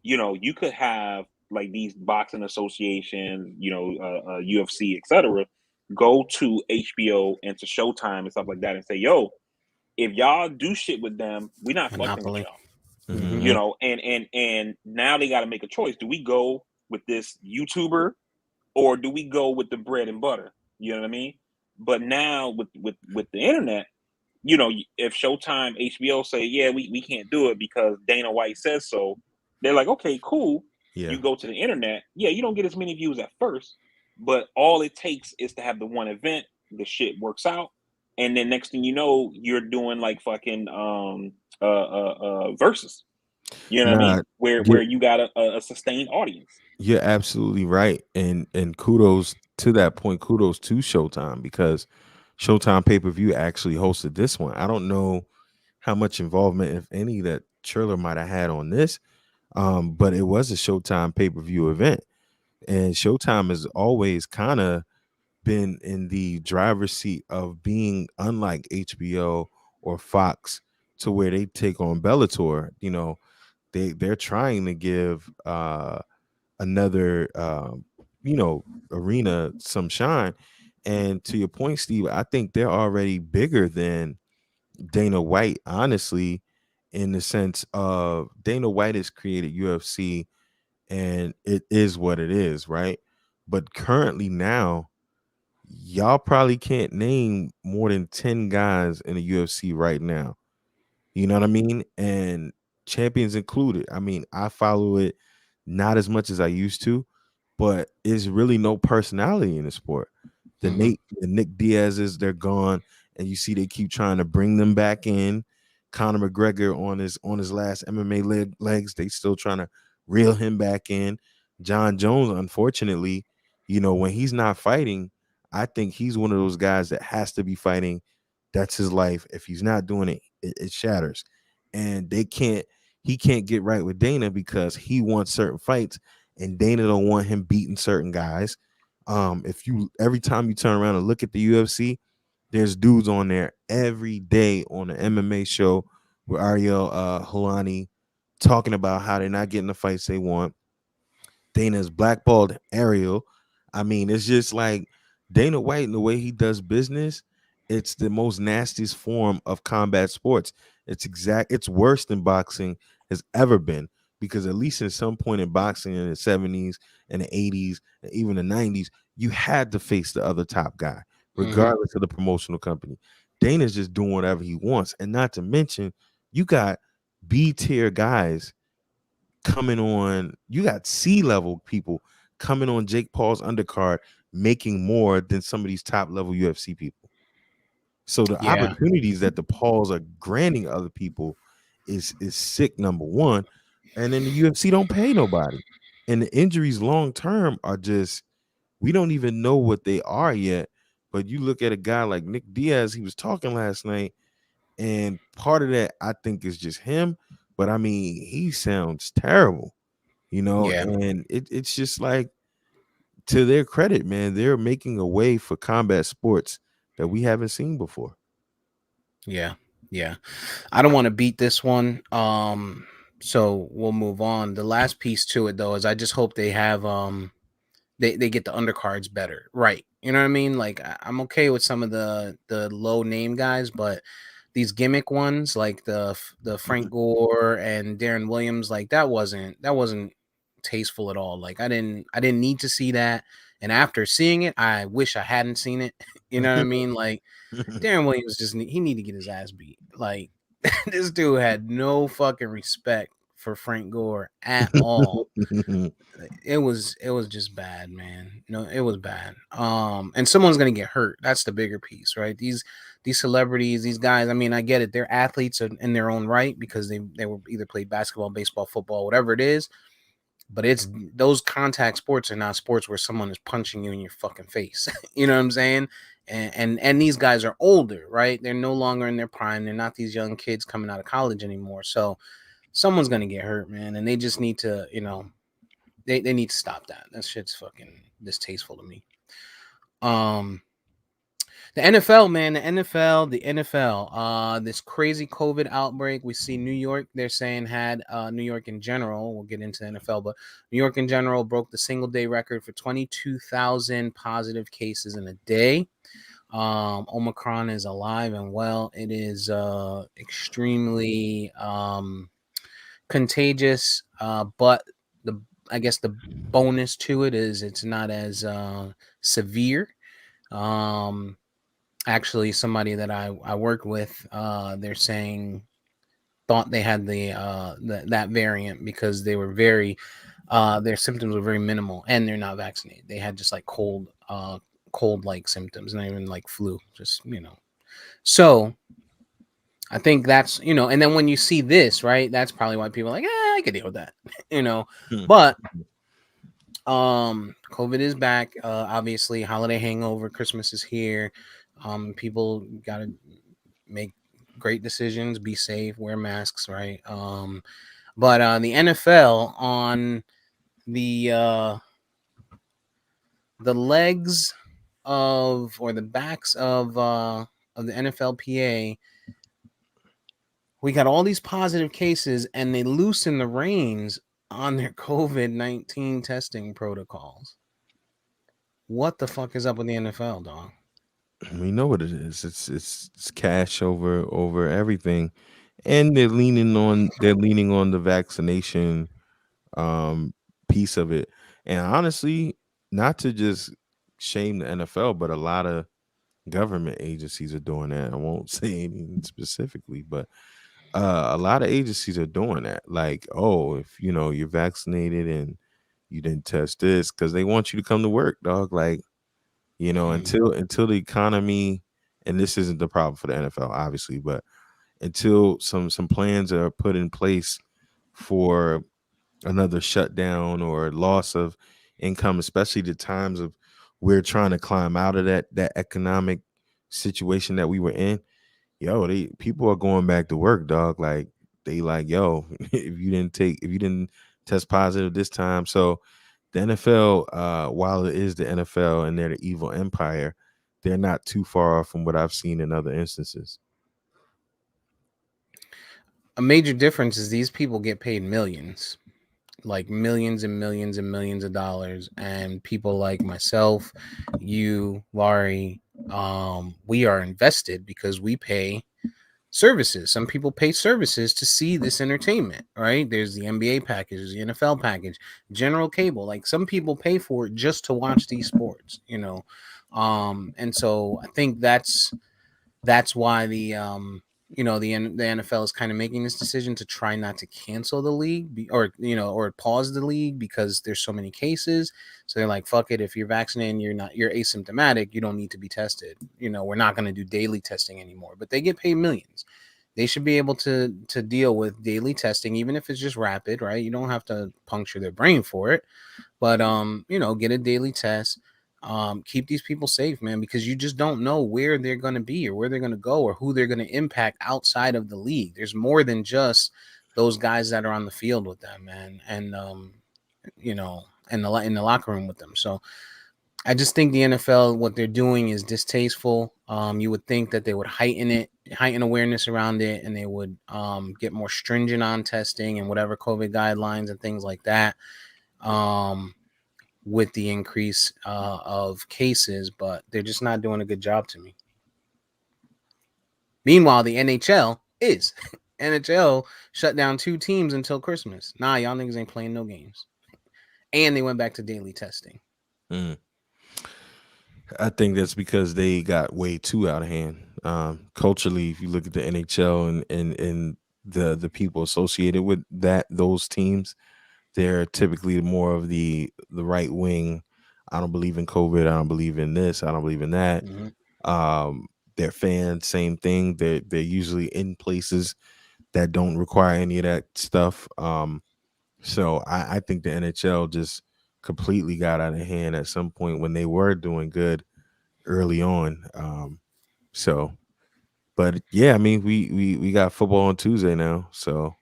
you could have like these boxing associations, UFC, etc., go to HBO and to Showtime and stuff like that and say, yo, if y'all do shit with them, we're not fucking with y'all. Mhm. And now they got to make a choice. Do we go with this YouTuber or do we go with the bread and butter? You know what I mean? But now with the internet, if Showtime, HBO say, yeah, we can't do it because Dana White says so, they're like, okay, cool. Yeah. You go to the internet. Yeah, you don't get as many views at first, but all it takes is to have the one event. The shit works out. And then next thing you know, you're doing like fucking versus. You know what I mean? Where you got a sustained audience. You're absolutely right, and kudos to that point. Kudos to Showtime, because Showtime pay-per-view actually hosted this one. I don't know how much involvement, if any, that Triller might have had on this, but it was a Showtime pay-per-view event, and Showtime has always kind of been in the driver's seat of being unlike HBO or Fox, to where they take on Bellator. They're trying to give another arena some shine. And to your point, Steve, I think they're already bigger than Dana White, honestly, in the sense of Dana White has created UFC and it is what it is, right? But currently now, y'all probably can't name more than 10 guys in the UFC right now. You know what I mean? And champions included. I mean, I follow it not as much as I used to, but it's really no personality in the sport. The Nick Diaz's, they're gone, and you see they keep trying to bring them back in. Conor McGregor on his last MMA legs, they still trying to reel him back in. John Jones, unfortunately, when he's not fighting, I think he's one of those guys that has to be fighting. That's his life. If he's not doing it, it shatters. And he can't get right with Dana because he wants certain fights and Dana don't want him beating certain guys. Every time you turn around and look at the UFC, there's dudes on there every day on the MMA show with Ariel Helwani talking about how they're not getting the fights they want. Dana's blackballed Ariel. I mean, it's just like Dana White and the way he does business. It's the most nastiest form of combat sports. It's worse than boxing has ever been, because at least in some point in boxing in the 70s and the 80s and even the 90s, you had to face the other top guy, regardless of the promotional company. Dana's just doing whatever he wants. And not to mention, you got B-tier guys coming on. You got C-level people coming on Jake Paul's undercard, making more than some of these top-level UFC people. So the opportunities that the Pauls are granting other people is sick, number one. And then the UFC don't pay nobody. And the injuries long term are just, we don't even know what they are yet. But you look at a guy like Nick Diaz, he was talking last night, and part of that I think is just him. But I mean, he sounds terrible, and it's just like, to their credit, man, they're making a way for combat sports that we haven't seen before. Yeah. I don't want to beat this one. So we'll move on. The last piece to it though is I just hope they have they get the undercards better. Right. You know what I mean? Like I'm okay with some of the low name guys, but these gimmick ones, like the Frank Gore and Darren Williams, like that wasn't tasteful at all. Like I didn't need to see that. And after seeing it, I wish I hadn't seen it. You know what I mean? Like Darren Williams he need to get his ass beat. Like this dude had no fucking respect for Frank Gore at all. It was just bad, man. No, it was bad. And someone's gonna get hurt. That's the bigger piece, right? These celebrities, these guys. I mean, I get it. They're athletes in their own right because they were either played basketball, baseball, football, whatever it is. But it's those contact sports are not sports where someone is punching you in your fucking face. You know what I'm saying? And these guys are older, right? They're no longer in their prime. They're not these young kids coming out of college anymore. So someone's gonna get hurt, man. And they just need to, they need to stop that. That shit's fucking distasteful to me. The NFL, man, the NFL, this crazy COVID outbreak. We see New York, they're saying had New York in general, we'll get into the NFL, but New York in general broke the single day record for 22,000 positive cases in a day. Omicron is alive and well. It is extremely contagious, but I guess the bonus to it is it's not as severe. Actually, somebody that I work with, they're saying thought they had that variant because they were very their symptoms were very minimal and they're not vaccinated. They had just like cold like symptoms, not even like flu, just So I think that's and then when you see this, right, that's probably why people are like, I could deal with that, But COVID is back. Obviously, holiday hangover, Christmas is here. People gotta make great decisions, be safe, wear masks, right? But the NFL on the legs of or the backs of the NFLPA, we got all these positive cases, and they loosen the reins on their COVID-19 testing protocols. What the fuck is up with the NFL, dog? We know what it is. It's cash over everything, and they're leaning on the vaccination piece of it. And honestly, not to just shame the NFL, but a lot of government agencies are doing that. I won't say anything specifically, but a lot of agencies are doing that. Like, oh, if you're vaccinated and you didn't test this, because they want you to come to work, dog. Like, until the economy, and this isn't the problem for the NFL, obviously, but until some plans are put in place for another shutdown or loss of income, especially the times of we're trying to climb out of that economic situation that we were in. People are going back to work, dog. Like they like, if you didn't test positive this time. So the NFL, while it is the NFL and they're the evil empire, they're not too far off from what I've seen in other instances. A major difference is these people get paid millions, like millions and millions and millions of dollars, and people like myself, you, Laurie, we are invested because we pay services. Some people pay services to see this entertainment, right? There's the NBA package, there's the NFL package, general cable. Like some people pay for it just to watch these sports, and so I think that's why the NFL is kind of making this decision to try not to cancel the league or pause the league because there's so many cases. So they're like, fuck it. If you're vaccinated and you're asymptomatic, you don't need to be tested. We're not going to do daily testing anymore, but they get paid millions. They should be able to deal with daily testing, even if it's just rapid, right? You don't have to puncture their brain for it, but get a daily test. Keep these people safe, man, because you just don't know where they're going to be or where they're going to go or who they're going to impact outside of the league. There's more than just those guys that are on the field with them, man, and in the locker room with them. So I just think the NFL, what they're doing is distasteful. You would think that they would heighten awareness around it, and they would get more stringent on testing and whatever COVID guidelines and things like that. With the increase of cases, but they're just not doing a good job to me. Meanwhile, the NHL is. NHL shut down 2 teams until Christmas. Nah, y'all niggas ain't playing no games. And they went back to daily testing. Mm. I think that's because they got way too out of hand. Culturally, if you look at the NHL and the people associated with those teams, they're typically more of the right wing. I don't believe in COVID. I don't believe in this. I don't believe in that. Their fans, same thing. They're usually in places that don't require any of that stuff. So I think the NHL just completely got out of hand at some point when they were doing good early on. But yeah, I mean, we got football on Tuesday now, so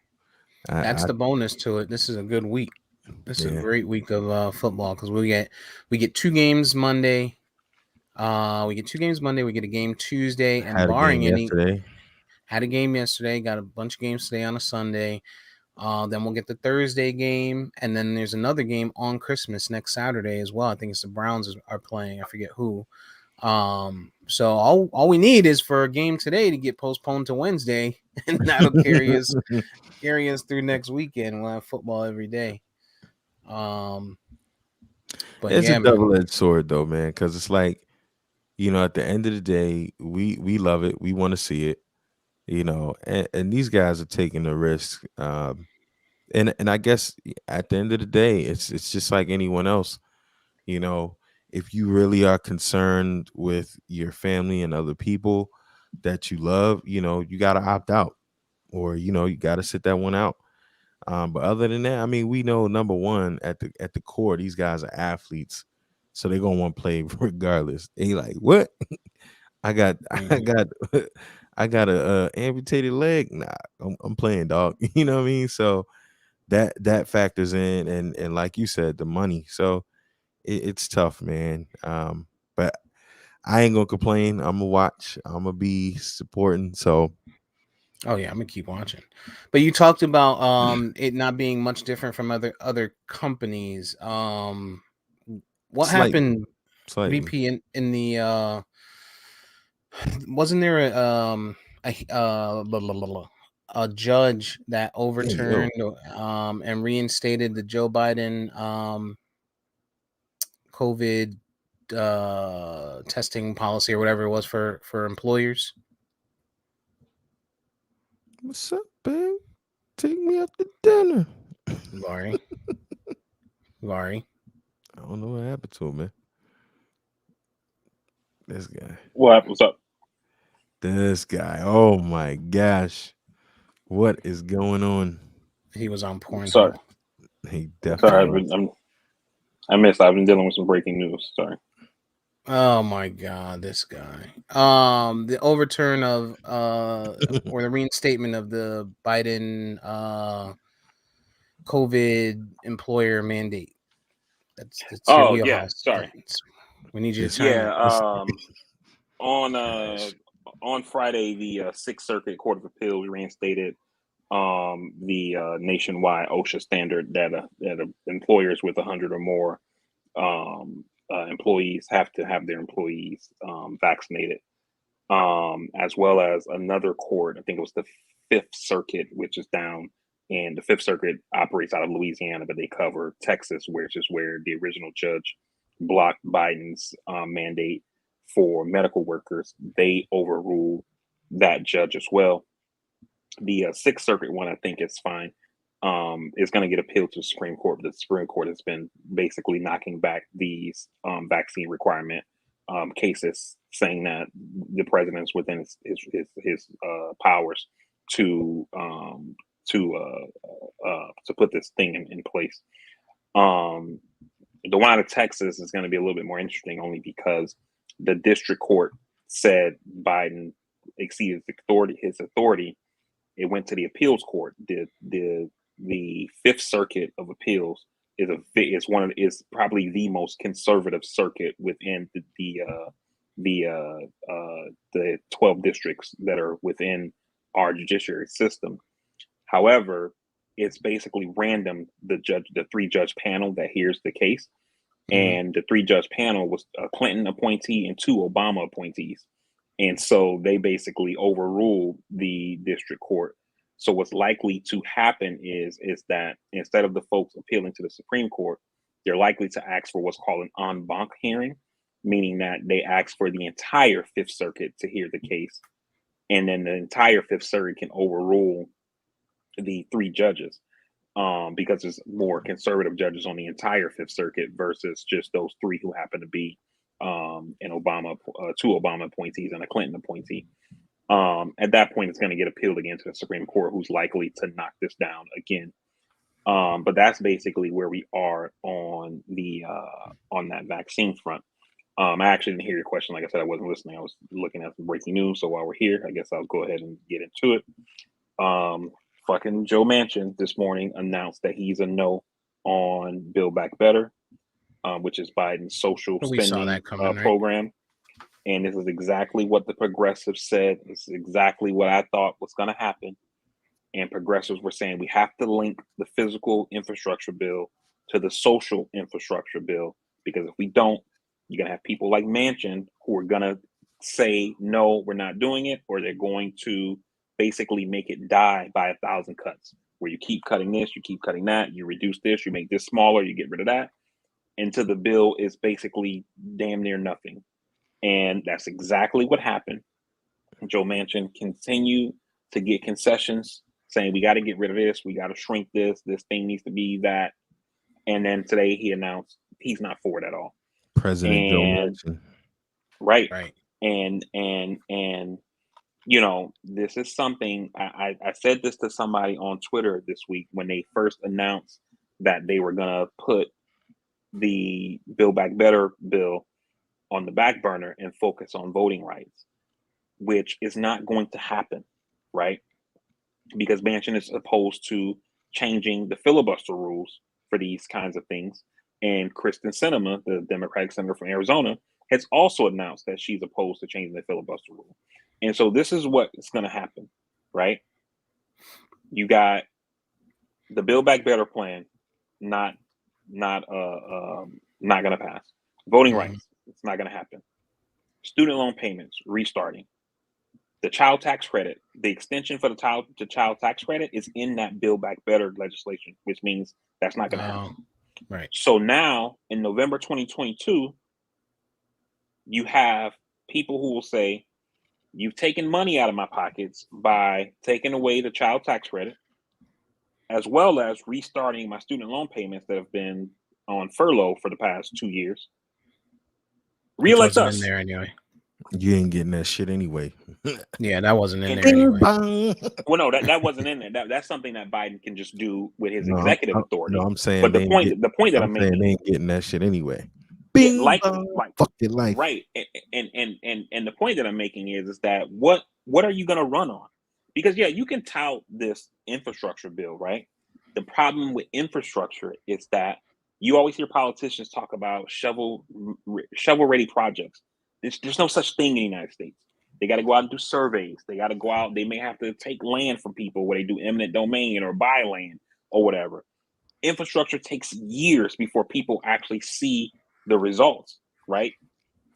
That's I the bonus to it. This is a good week. This is a yeah. great week of football because we get 2 games Monday. We get 2 games Monday. We get a game Tuesday, and Had a game barring any, yesterday. had a game yesterday. Got a bunch of games today on a Sunday. Then we'll get the Thursday game, and then there's another game on Christmas next Saturday as well. I think it's the Browns are playing. I forget who. So all we need is for a game today to get postponed to Wednesday, and that'll carry us through next weekend. We'll have football every day. But It's yeah, a man. double-edged sword though, man, because it's like, at the end of the day, we love it. We want to see it, and these guys are taking the risk. And I guess at the end of the day, it's just like anyone else. If you really are concerned with your family and other people that you love, you got to opt out, or you got to sit that one out. But other than that, I mean, we know, number one, at the core, these guys are athletes, so they're gonna want to play regardless. And you're like, what? I got I got a amputated leg. Nah, I'm playing, dog. You know what I mean? So that factors in, and like you said, the money. So it's tough, man. But I ain't gonna complain. I'm gonna watch. I'm gonna be supporting. So Oh yeah, I'm gonna keep watching. But you talked about it not being much different from other companies. What slightly, happened, slightly. VP, in the wasn't there a judge that Hey, yo. overturned and reinstated the Joe Biden COVID testing policy or whatever it was for employers? What's up, babe? Take me out to dinner. Laurie. I don't know what happened to him, man. This guy. What's up? This guy. Oh my gosh. What is going on? He was on Pornhub. Sorry. He Sorry, definitely. I missed. I've been dealing with some breaking news. Sorry. Oh my god, this guy. The overturn of or the reinstatement of the Biden COVID employer mandate. That's your Oh yeah. wheelhouse. Sorry. We need you to This- chime in. Yeah. On Friday, the Sixth Circuit Court of Appeals reinstated the nationwide OSHA standard that employers with 100 or more employees have to have their employees vaccinated, as well as another court. I think it was the Fifth Circuit, which is down, and the Fifth Circuit operates out of Louisiana, but they cover Texas, which is where the original judge blocked Biden's mandate for medical workers. They overruled that judge as well. The Sixth Circuit one, I think, is fine. Is going to get appealed to the Supreme Court, but the Supreme Court has been basically knocking back these vaccine requirement cases, saying that the president's within his powers to put this thing in place. The one out of Texas is going to be a little bit more interesting, only because the district court said Biden exceeded his authority. It went to the appeals court. The Fifth Circuit of Appeals is probably the most conservative circuit within the 12 districts that are within our judiciary system. However, it's basically random. The 3-judge panel that hears the case, and the 3-judge panel was a Clinton appointee and 2 Obama appointees. And so they basically overruled the district court. So what's likely to happen is that instead of the folks appealing to the Supreme Court, they're likely to ask for what's called an en banc hearing, meaning that they ask for the entire Fifth Circuit to hear the case. And then the entire Fifth Circuit can overrule the 3 judges, because there's more conservative judges on the entire Fifth Circuit versus just those 3 who happen to be an Obama, 2 Obama appointees and a Clinton appointee. At that point, it's going to get appealed again to the Supreme Court, who's likely to knock this down again. But that's basically where we are on the on that vaccine front. I actually didn't hear your question. Like I said, I wasn't listening. I was looking at some breaking news. So while we're here, I guess I'll go ahead and get into it. Fucking Joe Manchin this morning announced that he's a no on Build Back Better, which is Biden's social spending program. Right? And this is exactly what the progressives said. This is exactly what I thought was going to happen. And progressives were saying we have to link the physical infrastructure bill to the social infrastructure bill, because if we don't, you're going to have people like Manchin who are going to say, no, we're not doing it, or they're going to basically make it die by 1,000 cuts, where you keep cutting this, you keep cutting that, you reduce this, you make this smaller, you get rid of that, until the bill is basically damn near nothing. And that's exactly what happened. Joe Manchin continued to get concessions, saying we got to get rid of this, we got to shrink this thing needs to be that. And then today he announced he's not for it at all. President Joe Manchin. Right. And you know, this is something I said this to somebody on Twitter this week when they first announced that they were gonna put the Build Back Better bill on the back burner and focus on voting rights, which is not going to happen, right? Because Manchin is opposed to changing the filibuster rules for these kinds of things. And Kristen Sinema, the Democratic senator from Arizona, has also announced that she's opposed to changing the filibuster rule. And so this is what is going to happen, right? You got the Build Back Better plan, not going to pass. Voting rights, it's not going to happen. Student loan payments, restarting. The child tax credit, the extension for the child tax credit is in that Build Back Better legislation, which means that's not going to happen. Right. So now in November 2022, you have people who will say, you've taken money out of my pockets by taking away the child tax credit, as well as restarting my student loan payments that have been on furlough for the past 2 years. Reelect us. In there anyway. You ain't getting that shit anyway. Yeah, that wasn't in there anyway. Well, no, that wasn't in there. That's something that Biden can just do with his executive authority. No, I'm saying, but the point that I'm making, they ain't getting that shit anyway. Bing, like fuck your life, right? And the point that I'm making is that what are you going to run on? Because yeah, you can tout this infrastructure bill, right? The problem with infrastructure is that you always hear politicians talk about shovel-ready projects. There's no such thing in the United States. They got to go out and do surveys. They got to go out. They may have to take land from people where they do eminent domain or buy land or whatever. Infrastructure takes years before people actually see the results, right?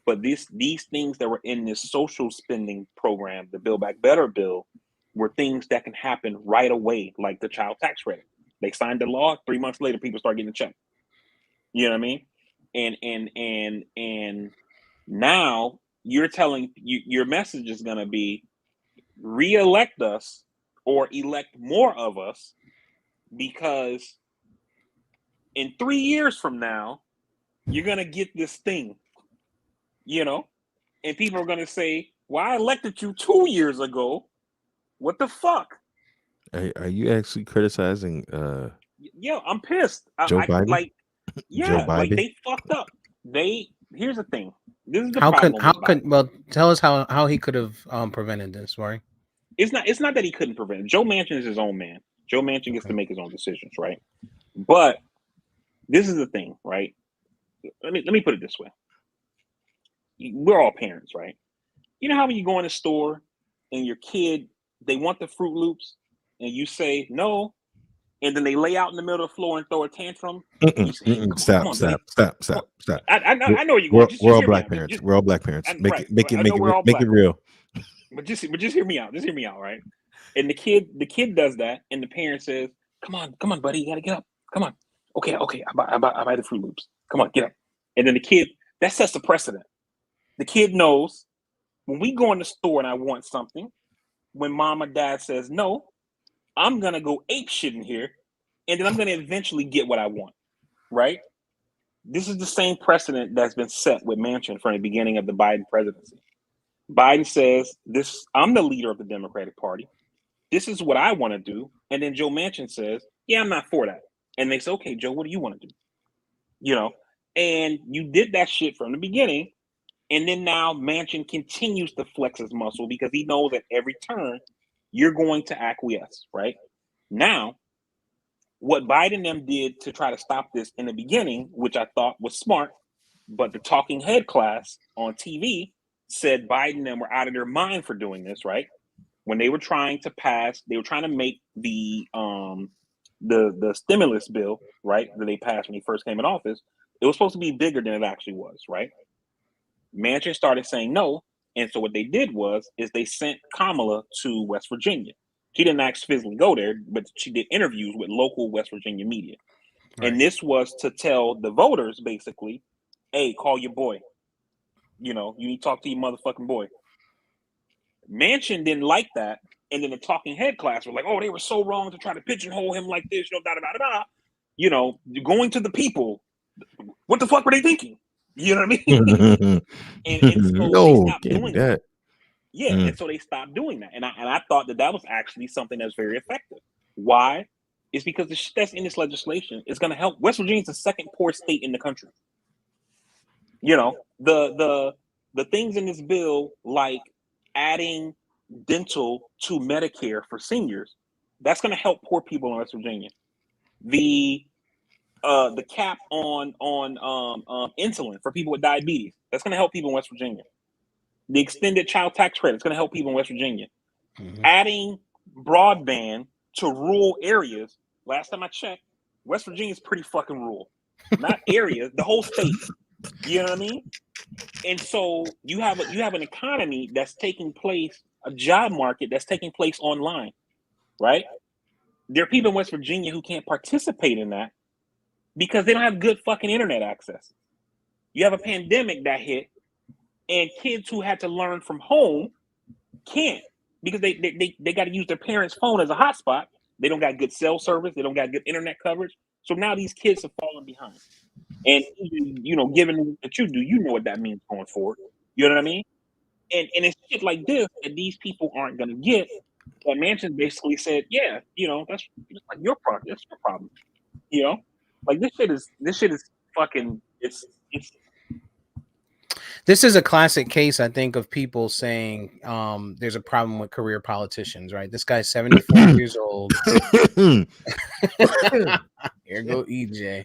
But these things that were in this social spending program, the Build Back Better bill, were things that can happen right away, like the child tax credit. They signed the law. 3 months later, people start getting a check. You know what I mean? And now you're telling your message is going to be re-elect us or elect more of us, because in 3 years from now, you're going to get this thing, you know, and people are going to say, well, I elected you 2 years ago. What the fuck? Are you actually criticizing? Yeah, I'm pissed. Joe Biden? Like, yeah, Joe Biden? Like they fucked up. Here's the thing. This is the problem. Well, tell us how he could have prevented this, right? It's not that he couldn't prevent it. Joe Manchin is his own man. Joe Manchin gets to make his own decisions, right? But this is the thing, right? Let me put it this way. We're all parents, right? You know how when you go in the store and your kid, they want the Fruit Loops, and you say no, and then they lay out in the middle of the floor and throw a tantrum. Stop. I know you're going. We're all black parents. We're all black parents. Make it real. But just hear me out. Just hear me out, right? And the kid does that, and the parent says, come on, buddy, you gotta get up. Come on. Okay, I buy the Fruit Loops. Come on, get up. And then the kid, that sets the precedent. The kid knows when we go in the store and I want something, when mom or dad says no, I'm gonna go ape shit in here, and then I'm gonna eventually get what I want. Right? This is the same precedent that's been set with Manchin from the beginning of the Biden presidency. Biden says, I'm the leader of the Democratic Party. This is what I want to do. And then Joe Manchin says, yeah, I'm not for that. And they say, okay, Joe, what do you want to do? You know, and you did that shit from the beginning. And then now Manchin continues to flex his muscle because he knows at every turn you're going to acquiesce, right? Now, what Biden and them did to try to stop this in the beginning, which I thought was smart, but the talking head class on TV said Biden and them were out of their mind for doing this, right? When they were trying to make the stimulus bill, right, that they passed when he first came in office, it was supposed to be bigger than it actually was, right? Manchin started saying no, and so what they did is they sent Kamala to West Virginia. She didn't actually physically go there, but she did interviews with local West Virginia media. Right. And this was to tell the voters, basically, hey, call your boy. You know, you need to talk to your motherfucking boy. Manchin didn't like that. And then the talking head class was like, oh, they were so wrong to try to pigeonhole him like this, you know, da-da-da-da-da. You know, going to the people. What the fuck were they thinking? You know what I mean? and so they stopped doing that. Yeah, and so they stopped doing that. And I thought that was actually something that's very effective. Why? It's because the shit that's in this legislation is going to help. West Virginia is the second poorest state in the country. You know, the things in this bill, like adding dental to Medicare for seniors, that's going to help poor people in West Virginia. The cap on insulin for people with diabetes, that's going to help people in West Virginia. The extended child tax credit is going to help people in West Virginia. Mm-hmm. Adding broadband to rural areas. Last time I checked, West Virginia is pretty fucking rural. Not area, the whole state. You know what I mean? And so you have an economy that's taking place, a job market that's taking place online, right? There are people in West Virginia who can't participate in that because they don't have good fucking internet access. You have a pandemic that hit, and kids who had to learn from home can't because they got to use their parents' phone as a hotspot. They don't got good cell service. They don't got good internet coverage. So now these kids are falling behind. And, you know, given that you do, you know what that means going forward. You know what I mean? And it's shit like this that these people aren't going to get. That Manchin basically said, yeah, you know, that's like your problem. That's your problem. You know? Like this shit is fucking, This is a classic case, I think, of people saying there's a problem with career politicians, right? This guy's 74 years old. Here go EJ.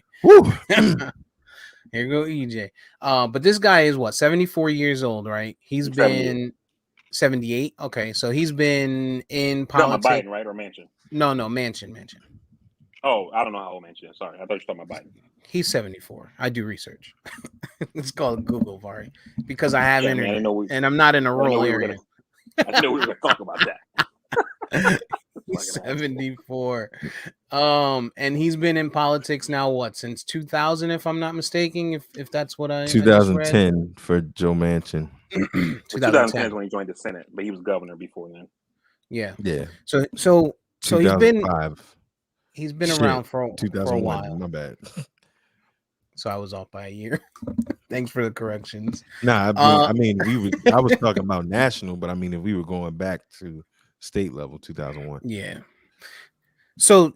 Here go EJ. But this guy is what, 74 years old, right? He's been 78. Okay, so he's been in politics. Biden, right, or Manchin? No, Manchin. Oh, I don't know how old Manchin is. Sorry, I thought you were talking about Biden. He's 74. I do research. It's called Google, Vari, because I have internet, and I'm not in a rural area. I know we were going to talk about that. 74. And he's been in politics now, what, since 2000, if I'm not mistaken, if that's what I 2010 for Joe Manchin. 2010 is when he joined the Senate, but he was governor before then. Yeah. So he's been around for a while. My bad. So I was off by a year. Thanks for the corrections. Nah, I mean, I was talking about national, but I mean, if we were going back to state level, 2001. Yeah. So,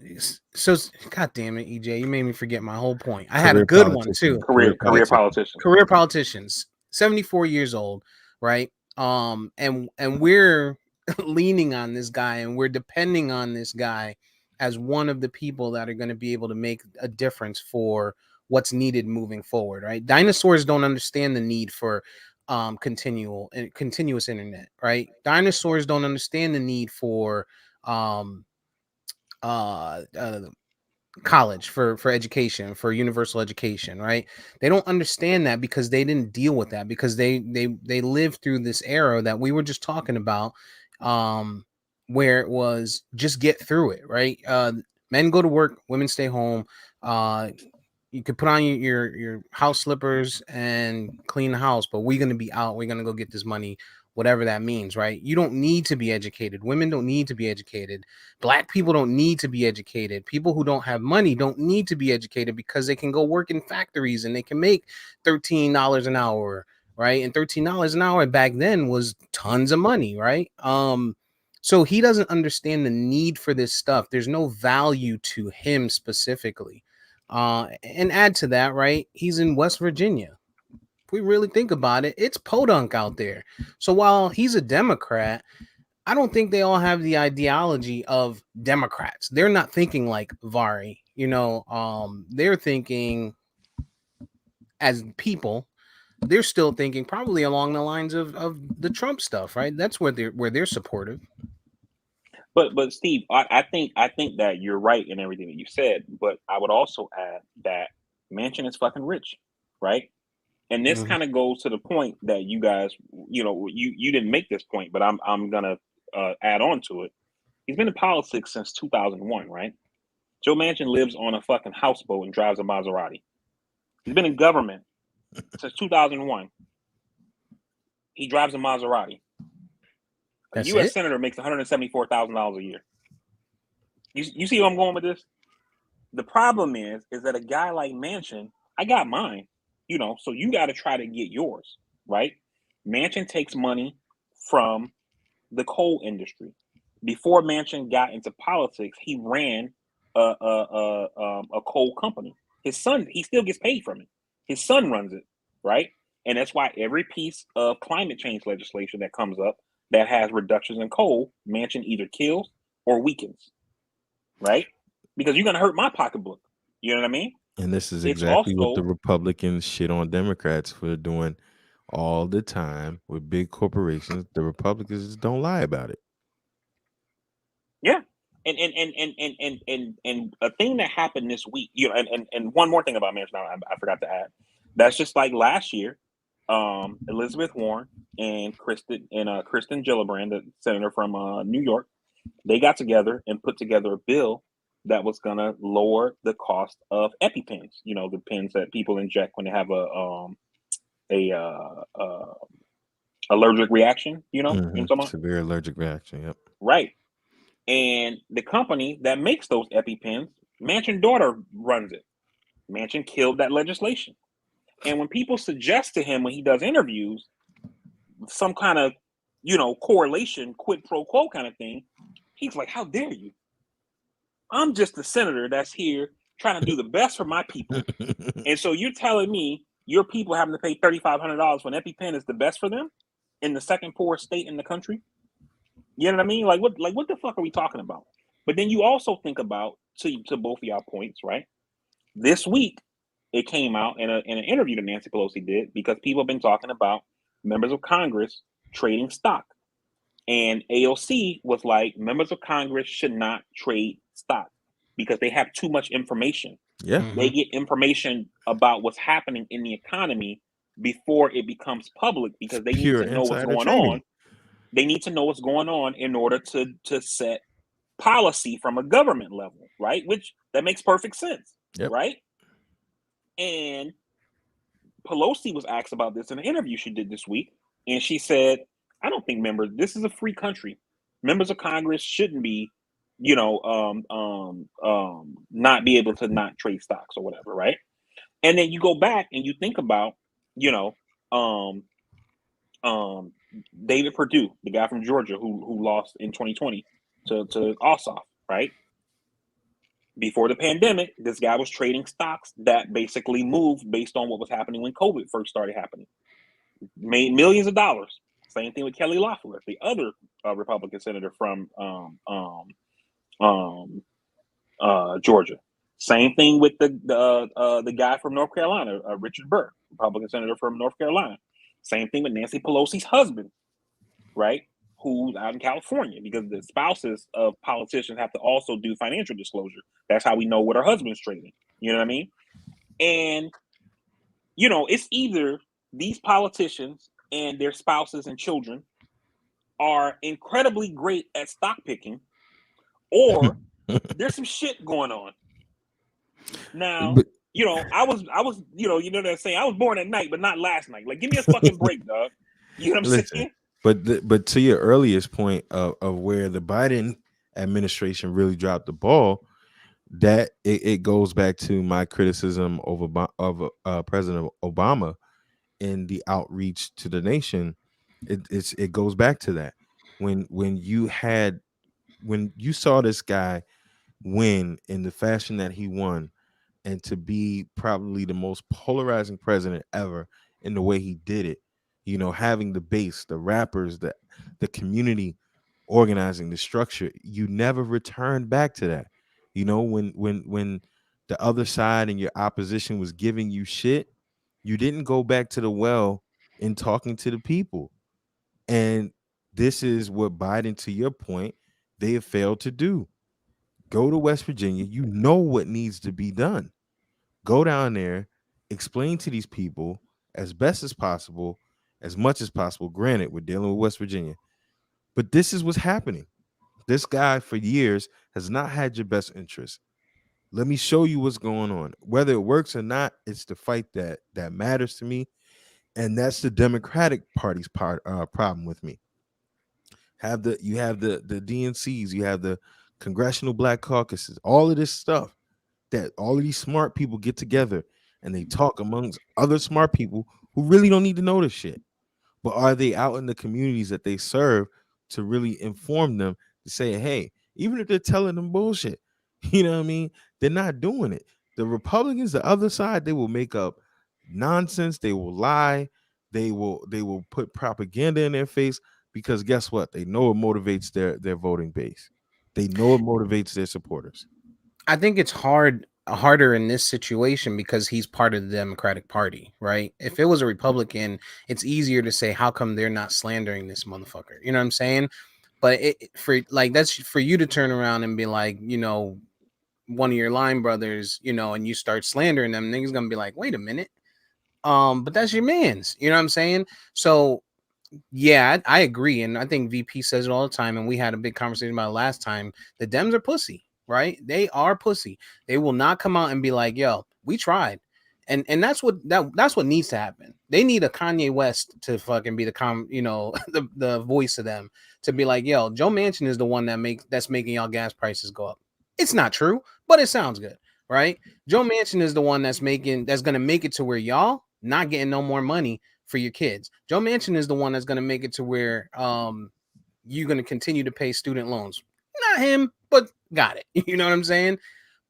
God damn it, EJ, you made me forget my whole point. I had a good one too. Career politicians. Career politicians. 74 years old, right? And we're leaning on this guy, and we're depending on this guy as one of the people that are going to be able to make a difference for what's needed moving forward, right? Dinosaurs don't understand the need for continuous internet, right? Dinosaurs don't understand the need for college for education, for universal education, right? They don't understand that because they didn't deal with that, because they lived through this era that we were just talking about, where it was just get through it, right? Men go to work, women stay home. You could put on your house slippers and clean the house, but we're going to be out. We're going to go get this money, whatever that means, right? You don't need to be educated. Women don't need to be educated. Black people don't need to be educated. People who don't have money don't need to be educated because they can go work in factories and they can make $13 an hour, right? And $13 an hour back then was tons of money, right? So he doesn't understand the need for this stuff. There's no value to him specifically. And add to that, right? He's in West Virginia. If we really think about it, it's podunk out there. So while he's a Democrat, I don't think they all have the ideology of Democrats. They're not thinking like Vari, they're thinking as people. They're still thinking probably along the lines of the Trump stuff, right? That's where they're supportive. But Steve, I think that you're right in everything that you said. But I would also add that Manchin is fucking rich, right? And this kind of goes to the point that you guys, you didn't make this point, but I'm gonna add on to it. He's been in politics since 2001, right? Joe Manchin lives on a fucking houseboat and drives a Maserati. He's been in government since 2001. He drives a Maserati. A U.S. senator makes $174,000 a year. You see where I'm going with this? The problem is that a guy like Manchin, I got mine, so you got to try to get yours, right? Manchin takes money from the coal industry. Before Manchin got into politics, he ran a coal company. His son, he still gets paid from it. His son runs it, right? And that's why every piece of climate change legislation that comes up that has reductions in coal, Manchin either kills or weakens, right? Because you're going to hurt my pocketbook. You know what I mean? And this is exactly what the Republicans shit on Democrats for doing all the time with big corporations. The Republicans just don't lie about it. Yeah. And a thing that happened this week, and one more thing about Manchin I forgot to add. That's just like last year. Elizabeth Warren and Kristen Gillibrand, the senator from New York, they got together and put together a bill that was going to lower the cost of EpiPens. The pens that people inject when they have a allergic reaction. Severe allergic reaction. Yep. Right. And the company that makes those EpiPens, Manchin's daughter runs it. Manchin killed that legislation. And when people suggest to him when he does interviews some kind of, correlation, quid pro quo kind of thing, he's like, how dare you? I'm just a senator that's here trying to do the best for my people. And so you're telling me your people having to pay $3,500 for an EpiPen is the best for them in the second poorest state in the country? You know what I mean? Like what the fuck are we talking about? But then you also think about, to both of y'all points, right? This week, it came out in an interview that Nancy Pelosi did because people have been talking about members of Congress trading stock. And AOC was like, members of Congress should not trade stock because they have too much information. Yeah. They get information about what's happening in the economy before it becomes public because they need to know what's going on. They need to know what's going on in order to set policy from a government level, right? Which that makes perfect sense, right? And Pelosi was asked about this in an interview she did this week, and she said, I don't think this is a free country. Members of Congress shouldn't be, not be able to not trade stocks or whatever, right? And then you go back and you think about, David Perdue, the guy from Georgia who lost in 2020 to Ossoff, right? Before the pandemic, this guy was trading stocks that basically moved based on what was happening when COVID first started happening. Made millions of dollars. Same thing with Kelly Loeffler, the other Republican senator from Georgia. Same thing with the guy from North Carolina, Richard Burr, Republican senator from North Carolina. Same thing with Nancy Pelosi's husband, right? who's out in California, because the spouses of politicians have to also do financial disclosure. That's how we know what our husband's trading. You know what I mean? And, you know, it's either these politicians and their spouses and children are incredibly great at stock picking, or there's some shit going on. Now, you know, I was, you know what I'm saying? I was born at night, but not last night. Like, give me a fucking break, dog. You know what I'm saying? But to your earliest point of where the Biden administration really dropped the ball, that it goes back to my criticism of President Obama in the outreach to the nation. It goes back to that when you saw this guy win in the fashion that he won, and to be probably the most polarizing president ever in the way he did it, you know, having the base, the rappers, the community organizing, the structure, you never returned back to that. You know, when the other side and your opposition was giving you shit, you didn't go back to the well in talking to the people. And this is what Biden, to your point, they have failed to do. Go to West Virginia. You know what needs to be done. Go down there, explain to these people as best as possible, as much as possible. Granted, we're dealing with West Virginia, but this is what's happening. This guy for years has not had your best interest. Let me show you what's going on. Whether it works or not, it's the fight that matters to me, and that's the Democratic Party's problem with me. You have the DNCs, you have the Congressional Black Caucuses, all of this stuff that all of these smart people get together and they talk amongst other smart people who really don't need to know this shit. But are they out in the communities that they serve to really inform them to say, hey, even if they're telling them bullshit, you know what I mean? They're not doing it. The Republicans, the other side, they will make up nonsense. They will lie. They will put propaganda in their face, because guess what? They know it motivates their voting base. They know it motivates their supporters. I think it's harder in this situation because he's part of the Democratic Party, right? If it was a Republican, it's easier to say, how come they're not slandering this motherfucker? You know what I'm saying? But that's for you to turn around and be like, you know, one of your line brothers, you know, and you start slandering them, niggas gonna be like, wait a minute. But that's your man's, you know what I'm saying? So yeah, I agree. And I think VP says it all the time. And we had a big conversation about it last time. The Dems are pussy, right? They are pussy. They will not come out and be like, yo, we tried. And that's what needs to happen. They need a Kanye West to fucking be the voice of them, to be like, yo, Joe Manchin is the one that's making y'all gas prices go up. It's not true, but it sounds good, right? Joe Manchin is the one that's gonna make it to where y'all not getting no more money for your kids. Joe Manchin is the one that's going to make it to where you're going to continue to pay student loans. Not him, but got it. You know what I'm saying?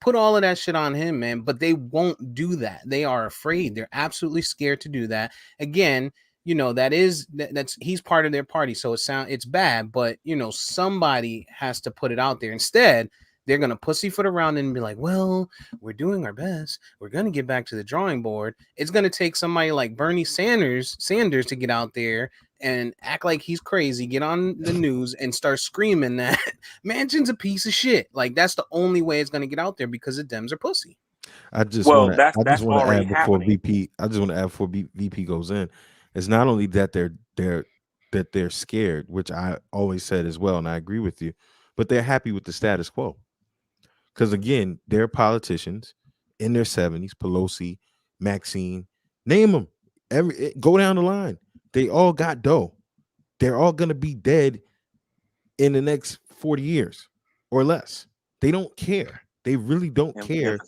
Put all of that shit on him, man. But they won't do that. They are afraid. They're absolutely scared to do that. Again, you know, that's he's part of their party, so it's bad, but you know, somebody has to put it out there. Instead, they're going to pussyfoot around and be like, well, we're doing our best. We're going to get back to the drawing board. It's going to take somebody like Bernie Sanders to get out there and act like he's crazy, get on the news and start screaming that Manchin's a piece of shit. Like, that's the only way it's going to get out there, because the Dems are pussy. I just want to add before happening. VP goes in. It's not only that they're scared, which I always said as well, and I agree with you, but they're happy with the status quo. Because again, they're politicians in their 70s, Pelosi, Maxine, name them. Go down the line. They all got dough. They're all going to be dead in the next 40 years or less. They don't care. They really don't care.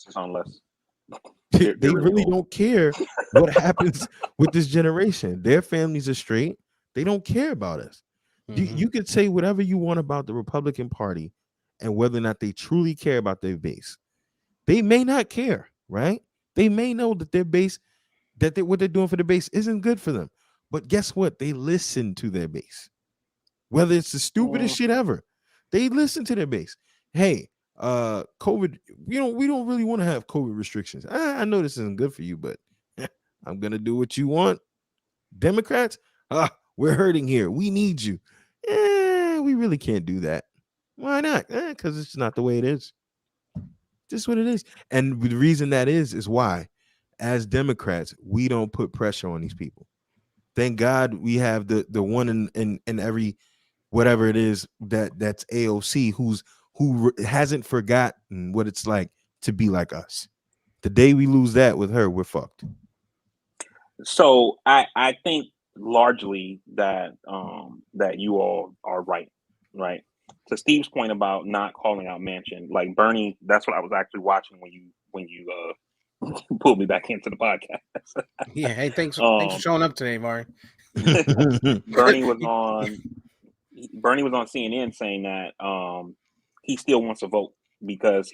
They really don't care what happens with this generation. Their families are straight. They don't care about us. Mm-hmm. You could say whatever you want about the Republican Party and whether or not they truly care about their base. They may not care, right? They may know that their base, what they're doing for the base isn't good for them. But guess what? They listen to their base. Whether it's the stupidest shit ever, they listen to their base. Hey, COVID, we don't really want to have COVID restrictions. I know this isn't good for you, but I'm gonna do what you want. Democrats, we're hurting here. We need you. we really can't do that. Why not? Because it's not the way it is. Just what it is. And the reason that is why, as Democrats, we don't put pressure on these people. Thank God we have the one in every whatever it is that's AOC who hasn't forgotten what it's like to be like us. The day we lose that with her, we're fucked. So I think largely that that you all are right. To Steve's point about not calling out Manchin, like Bernie, that's what I was actually watching when you pulled me back into the podcast. Yeah, hey, thanks for showing up today, Mari. Bernie was on CNN saying that he still wants to vote because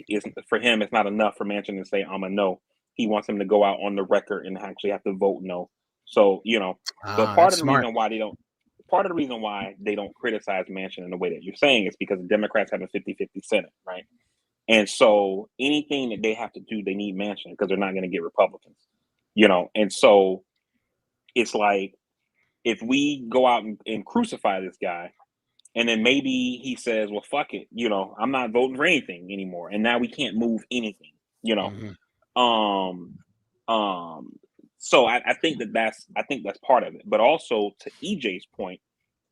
for him it's not enough for Manchin to say I'm a no. He wants him to go out on the record and actually have to vote no. So but part of the reason why they don't criticize Manchin in the way that you're saying is because the Democrats have a 50-50 Senate, right? And so anything that they have to do, they need Manchin because they're not going to get Republicans, And so it's like if we go out and crucify this guy, and then maybe he says, well, fuck it, I'm not voting for anything anymore, and now we can't move anything, So I think that's part of it. But also to EJ's point,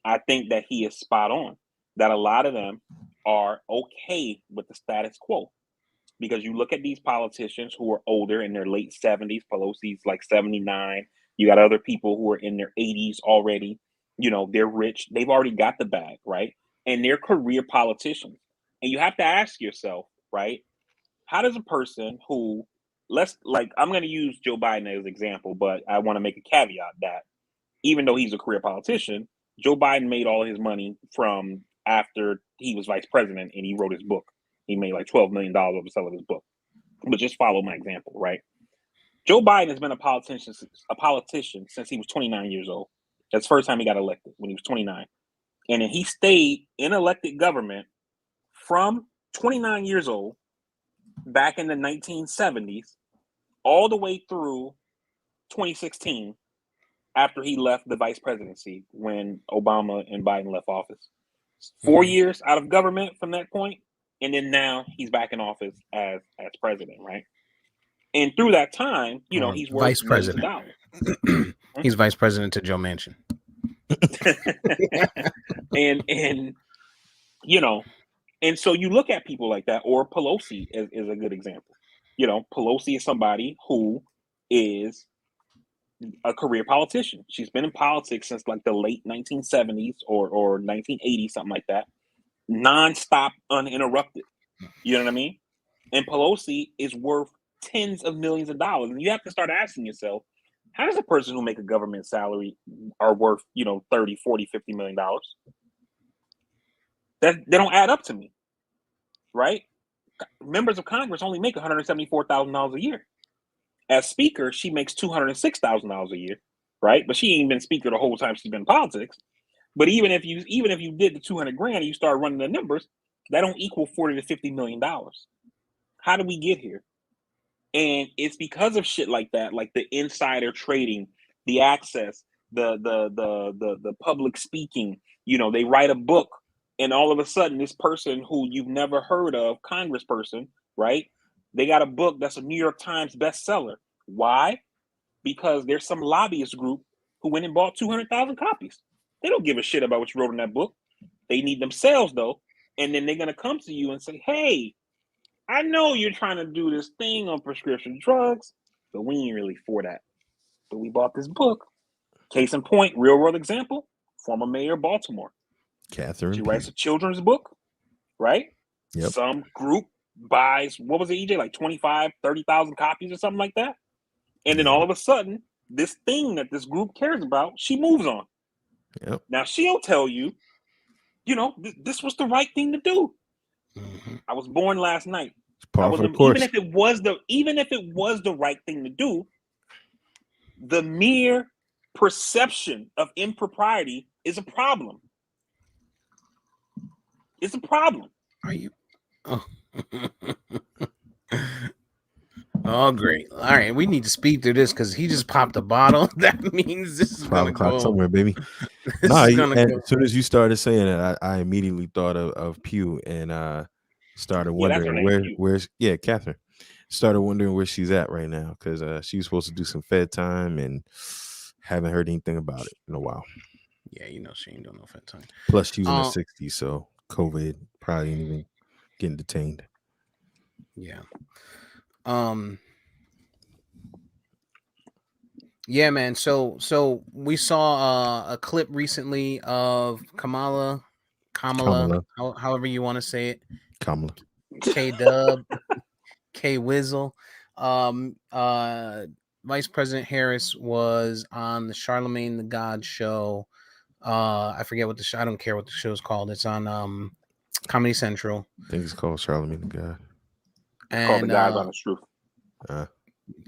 I think that he is spot on that a lot of them are okay with the status quo, because you look at these politicians who are older in their late 70s. Pelosi's like 79. You got other people who are in their 80s already. They're rich. They've already got the bag, right? And they're career politicians. And you have to ask yourself, right? How does a person who, I'm going to use Joe Biden as an example, but I want to make a caveat that even though he's a career politician, Joe Biden made all his money from after he was vice president and he wrote his book. He made like $12 million over selling his book. But just follow my example, right? Joe Biden has been a politician since he was 29 years old. That's the first time he got elected, when he was 29. And then he stayed in elected government from 29 years old back in the 1970s all the way through 2016 after he left the vice presidency when Obama and Biden left office. 4 years out of government from that point, and then now he's back in office as president, right? And through that time, he's worth vice president. He's vice president to Joe Manchin. and so you look at people like that, or Pelosi is a good example. Pelosi is somebody who is a career politician. She's been in politics since like the late 1970s or 1980s, something like that, nonstop, uninterrupted. You know what I mean? And Pelosi is worth tens of millions of dollars. And you have to start asking yourself, how does a person who make a government salary are worth, 30, 40, $50 million? That they don't add up to me, right? Members of Congress only make $174,000 a year. As speaker, she makes $206,000 a year, right? But she ain't been speaker the whole time she's been in politics. But even if you did the $200,000 and you start running the numbers, that don't equal $40 to $50 million. How do we get here? And it's because of shit like that, like the insider trading, the access, the public speaking. They write a book, and all of a sudden, this person who you've never heard of, congressperson, right? They got a book that's a New York Times bestseller. Why? Because there's some lobbyist group who went and bought 200,000 copies. They don't give a shit about what you wrote in that book. They need themselves, though. And then they're going to come to you and say, hey, I know you're trying to do this thing on prescription drugs, but we ain't really for that. But we bought this book. Case in point, real world example, former mayor of Baltimore. Catherine. She writes a children's book, right? Yep. Some group buys, what was it, EJ, like 25, 30,000 copies or something like that. And then all of a sudden, this thing that this group cares about, she moves on. Yep. Now she'll tell you, this was the right thing to do. Mm-hmm. I was born last night. Even if it was the right thing to do, the mere perception of impropriety is a problem. It's a problem. Are you? Oh. Oh, great. All right, we need to speed through this because he just popped a bottle. That means this is 5 gonna o'clock go. somewhere, baby. This No, is gonna as go. soon as you started saying it, I immediately thought of Pew and started Yeah, that's her wondering name. Pew. where's Catherine. Started wondering where she's at right now because she was supposed to do some Fed time and haven't heard anything about it in a while. Yeah, you know she ain't doing no Fed time. Plus, she's in her 60s, so COVID probably ain't even getting detained. Yeah. Yeah, man. So we saw a clip recently of Kamala, however you want to say it, Kamala. K Dub, K Wizzle. Vice President Harris was on the Charlemagne the God show. I forget what the show. I don't care what the show's called. It's on Comedy Central. I think it's called Charlemagne the God. It's called The God's Honest Truth.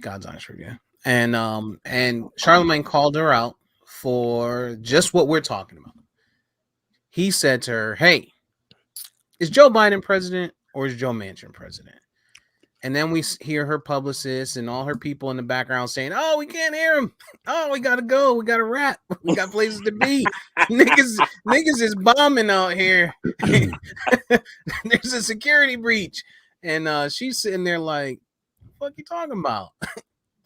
God's Honest Truth, yeah. And Charlemagne called her out for just what we're talking about. He said to her, "Hey, is Joe Biden president or is Joe Manchin president?" And then we hear her publicist and all her people in the background saying, "Oh, we can't hear him. Oh, we gotta go. We gotta rap. We got places to be. niggas is bombing out here. There's a security breach." And she's sitting there like, "What you talking about?"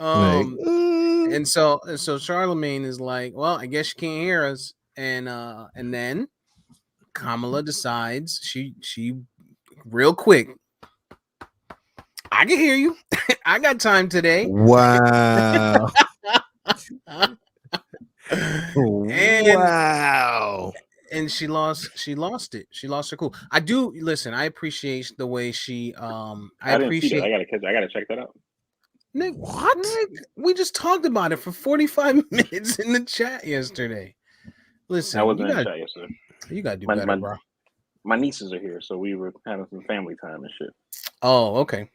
And so Charlemagne is like, "Well, I guess you can't hear us." And then Kamala decides she real quick, "I can hear you. I got time today." Wow. Wow. And she lost it. She lost her cool. I do listen. I appreciate the way she. I didn't see that. I gotta check that out. Nick, what? Nick, we just talked about it for 45 minutes in the chat yesterday. Listen, I wasn't in the chat yesterday. You gotta do better, bro. My nieces are here, so we were having some family time and shit. Oh, okay.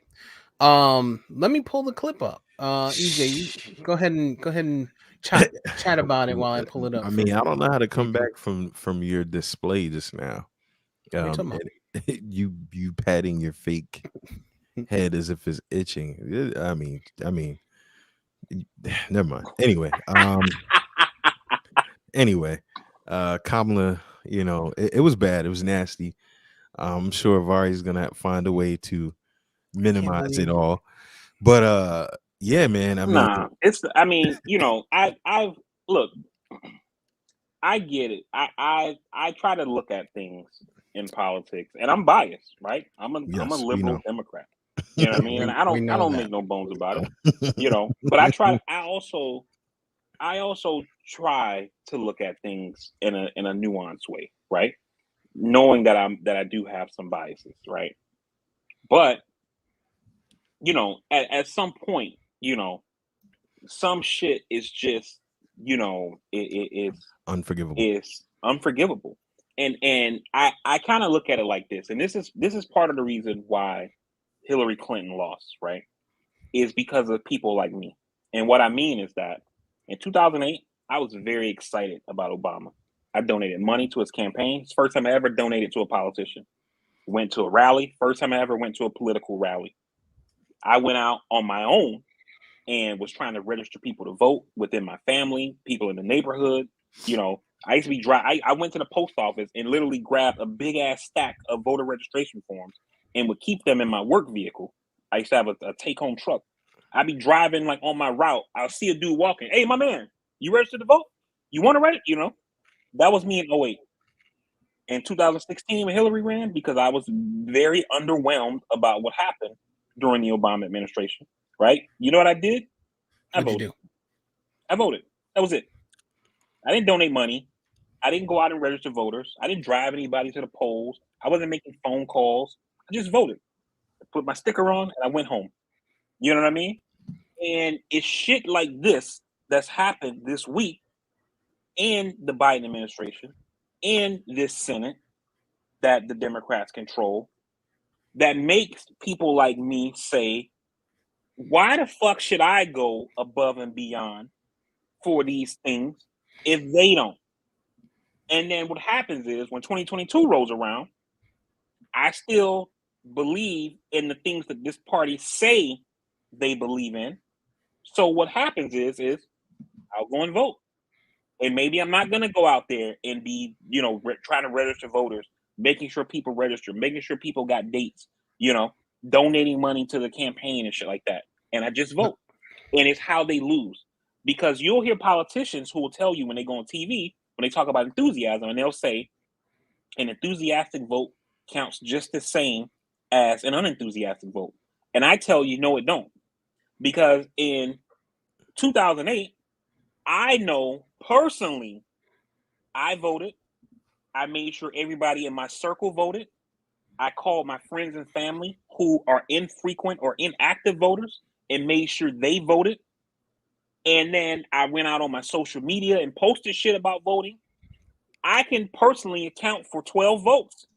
Let me pull the clip up. EJ, you go ahead and chat about it while I pull it up. I mean, I don't know how to come back from your display just now. You patting your fake head as if it's itching. I mean, never mind. Anyway, Kamala, you know, it was bad. It was nasty. I'm sure Vari's gonna find a way to minimize it all. But yeah, man. I mean, you know, I've look, I get it. I try to look at things in politics, and I'm biased, right? I'm a liberal Democrat. You know what I mean? And I don't make no bones about it. You know, but I also try to look at things in a nuanced way, right? Knowing that I do have some biases, right? But you know, at some point, you know, some shit is just, you know, it's unforgivable. It's unforgivable. And I kind of look at it like this, and this is part of the reason why Hillary Clinton lost, right? Is because of people like me. And what I mean is that in 2008, I was very excited about Obama. I donated money to his campaign. It's the first time I ever donated to a politician. Went to a rally. First time I ever went to a political rally. I went out on my own and was trying to register people to vote within my family, people in the neighborhood. You know, I used to be I went to the post office and literally grabbed a big ass stack of voter registration forms and would keep them in my work vehicle. I used to have a take home truck. I'd be driving like on my route. I'll see a dude walking. "Hey, my man, you registered to vote? You want to write it?" You know, that was me in 2008. In 2016, when Hillary ran, because I was very underwhelmed about what happened during the Obama administration. Right? You know what I did? I voted. I voted. That was it. I didn't donate money. I didn't go out and register voters. I didn't drive anybody to the polls. I wasn't making phone calls. I just voted. I put my sticker on and I went home. You know what I mean? And it's shit like this that's happened this week in the Biden administration, in this Senate that the Democrats control, that makes people like me say, why the fuck should I go above and beyond for these things if they don't? And then what happens is when 2022 rolls around, I still believe in the things that this party say they believe in. So what happens is I'll go and vote. And maybe I'm not going to go out there and be, trying to register voters, making sure people register, making sure people got dates, donating money to the campaign and shit like that. And I just vote. And it's how they lose. Because you'll hear politicians who will tell you when they go on TV, when they talk about enthusiasm, and they'll say an enthusiastic vote counts just the same as an unenthusiastic vote. And I tell you, no, it don't. Because in 2008, I know personally, I voted. I made sure everybody in my circle voted. I called my friends and family who are infrequent or inactive voters and made sure they voted. And then I went out on my social media and posted shit about voting. I can personally account for 12 votes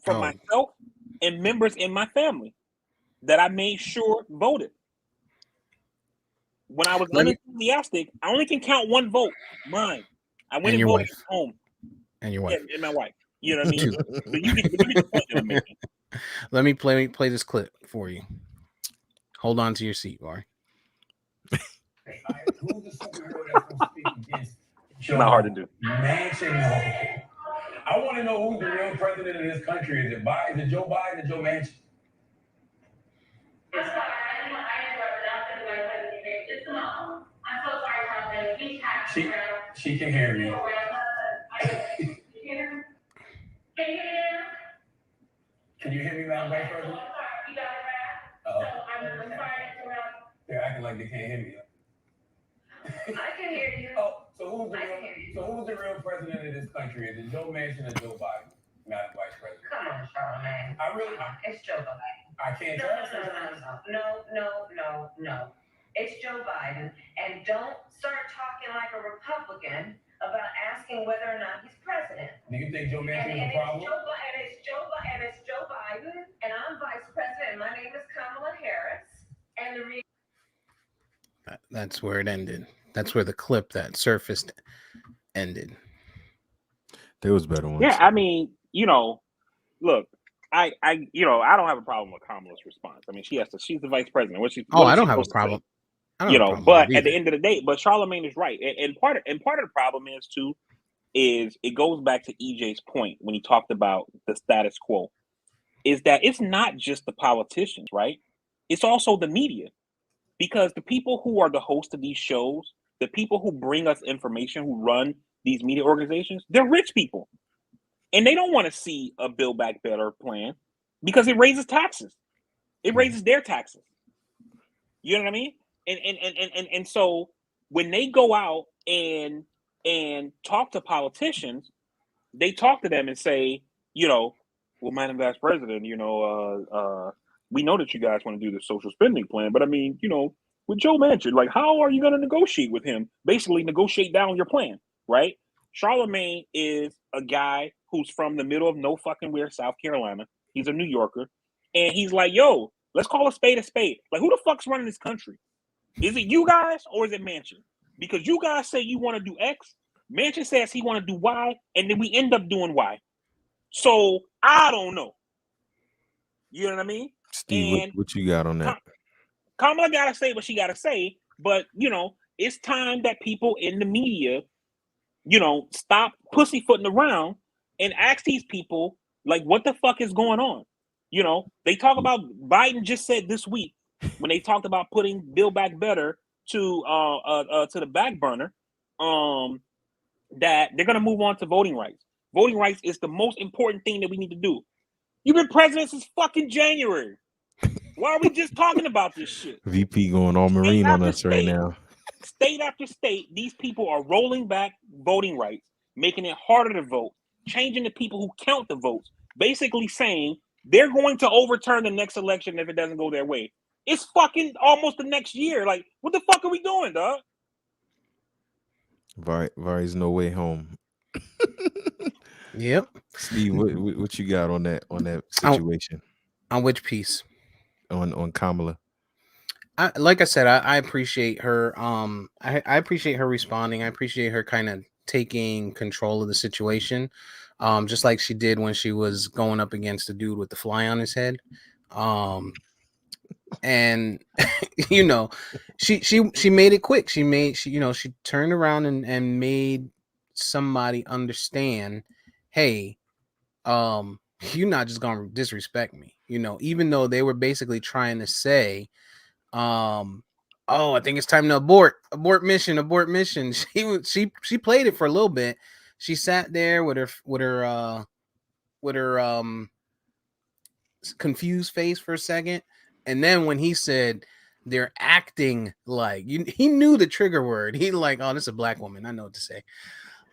from myself and members in my family that I made sure voted. When I was unenthusiastic, I only can count one vote, mine. I went and voted at home. And your wife. Yeah, and my wife. You know what I mean? But you get the point that I'm making. Let me play this clip for you. Hold on to your seat, Vari. Who's the superhero that's going to speak against Joe Not hard to do. Manchin? I want to know who the real president of this country is. Is it Joe Biden or Joe Manchin? She can hear me. Can you hear me, Madam Vice President? They're acting like they can't hear me. I can hear you. So who's the real president of this country? Is it Joe Manchin or Joe Biden, Madam Vice President? Come on, Charlamagne. It's Joe Biden. I can't tell. No. It's Joe Biden. And don't start talking like a Republican about asking whether or not he's president. Do you think Joe Manchin is a problem? It's Joe Biden, and I'm vice president, and my name is Kamala Harris. And that's where it ended. That's where the clip that surfaced ended. There was better ones. Yeah, I mean, look, I don't have a problem with Kamala's response. I mean, she's the vice president. I don't have a problem. But at the end of the day, but Charlamagne is right, and part of the problem is it goes back to EJ's point when he talked about the status quo, is that it's not just the politicians, right? It's also the media, because the people who are the hosts of these shows, the people who bring us information, who run these media organizations, they're rich people, and they don't want to see a Build Back Better plan because it raises taxes. It raises their taxes. You know what I mean? And so when they go out and talk to politicians, they talk to them and say, well, Madam Vice President, we know that you guys want to do the social spending plan, but I mean, with Joe Manchin, like, how are you going to negotiate with him? Basically, negotiate down your plan, right? Charlamagne is a guy who's from the middle of no fucking where, South Carolina. He's a New Yorker, and he's like, yo, let's call a spade a spade. Like, who the fuck's running this country? Is it you guys or is it Manchin? Because you guys say you want to do X, Manchin says he want to do Y, and then we end up doing Y. So I don't know. You know what I mean? Steve, what you got on that? Kamala gotta say what she gotta say, but it's time that people in the media, stop pussyfooting around and ask these people, like, what the fuck is going on? They talk about, Biden just said this week, when they talked about putting Build Back Better to the back burner, that they're gonna move on to voting rights. Voting rights is the most important thing that we need to do. You've been president since fucking January. Why are we just talking about this shit? VP going all marine on us right now. State after state, these people are rolling back voting rights, making it harder to vote, changing the people who count the votes, basically saying they're going to overturn the next election if it doesn't go their way. It's fucking almost the next year. Like, what the fuck are we doing, dog? Vari's no way home. Yep. Steve, what you got on that situation? On which piece? On Kamala. Like I said, I appreciate her. I appreciate her responding. I appreciate her kind of taking control of the situation, just like she did when she was going up against the dude with the fly on his head. And you know, she made it quick. She turned around and made somebody understand, hey, you're not just gonna disrespect me, even though they were basically trying to say, oh, I think it's time to abort mission. She played it for a little bit. She sat there with her confused face for a second, and then when he said they're acting like he knew the trigger word. He like, oh, this is a black woman, I know what to say.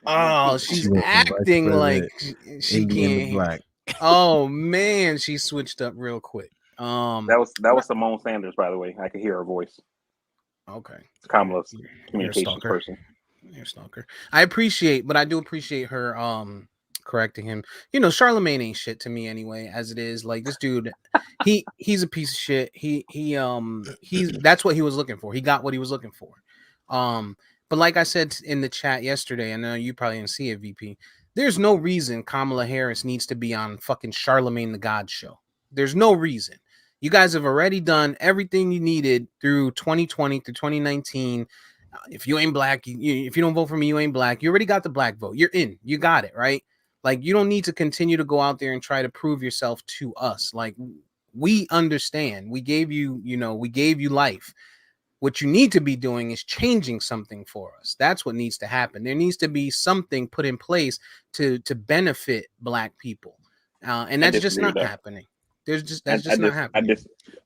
Oh, she's went from vice acting like president, she Indian to can't. black. Oh man, she switched up real quick. That was Simone Sanders, by the way. I could hear her voice. Okay, Kamala's you're a communications stalker. person. You're a stalker. I do appreciate her correcting him. Charlemagne ain't shit to me anyway, as it is. Like, this dude, he's a piece of shit. He's that's what he was looking for. He got what he was looking for. But like I said in the chat yesterday, I know you probably didn't see it, VP. There's no reason Kamala Harris needs to be on fucking Charlemagne the God show. There's no reason. You guys have already done everything you needed through 2020 through 2019. If you ain't black, if you don't vote for me, you ain't black. You already got the black vote. You're in. You got it, right? Like, you don't need to continue to go out there and try to prove yourself to us. Like, we understand. We gave you, we gave you life. What you need to be doing is changing something for us. That's what needs to happen. There needs to be something put in place to benefit black people, and that's just not happening. That's just not happening.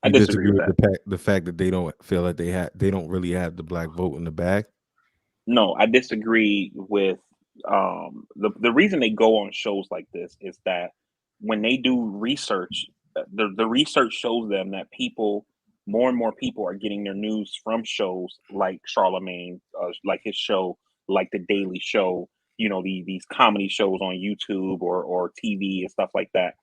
I disagree with that. The fact that they don't feel like they don't really have the black vote in the bag. No, I disagree with the reason they go on shows like this is that when they do research, the research shows them that more and more people are getting their news from shows like Charlemagne, like his show, like The Daily Show, these comedy shows on YouTube or TV and stuff like that.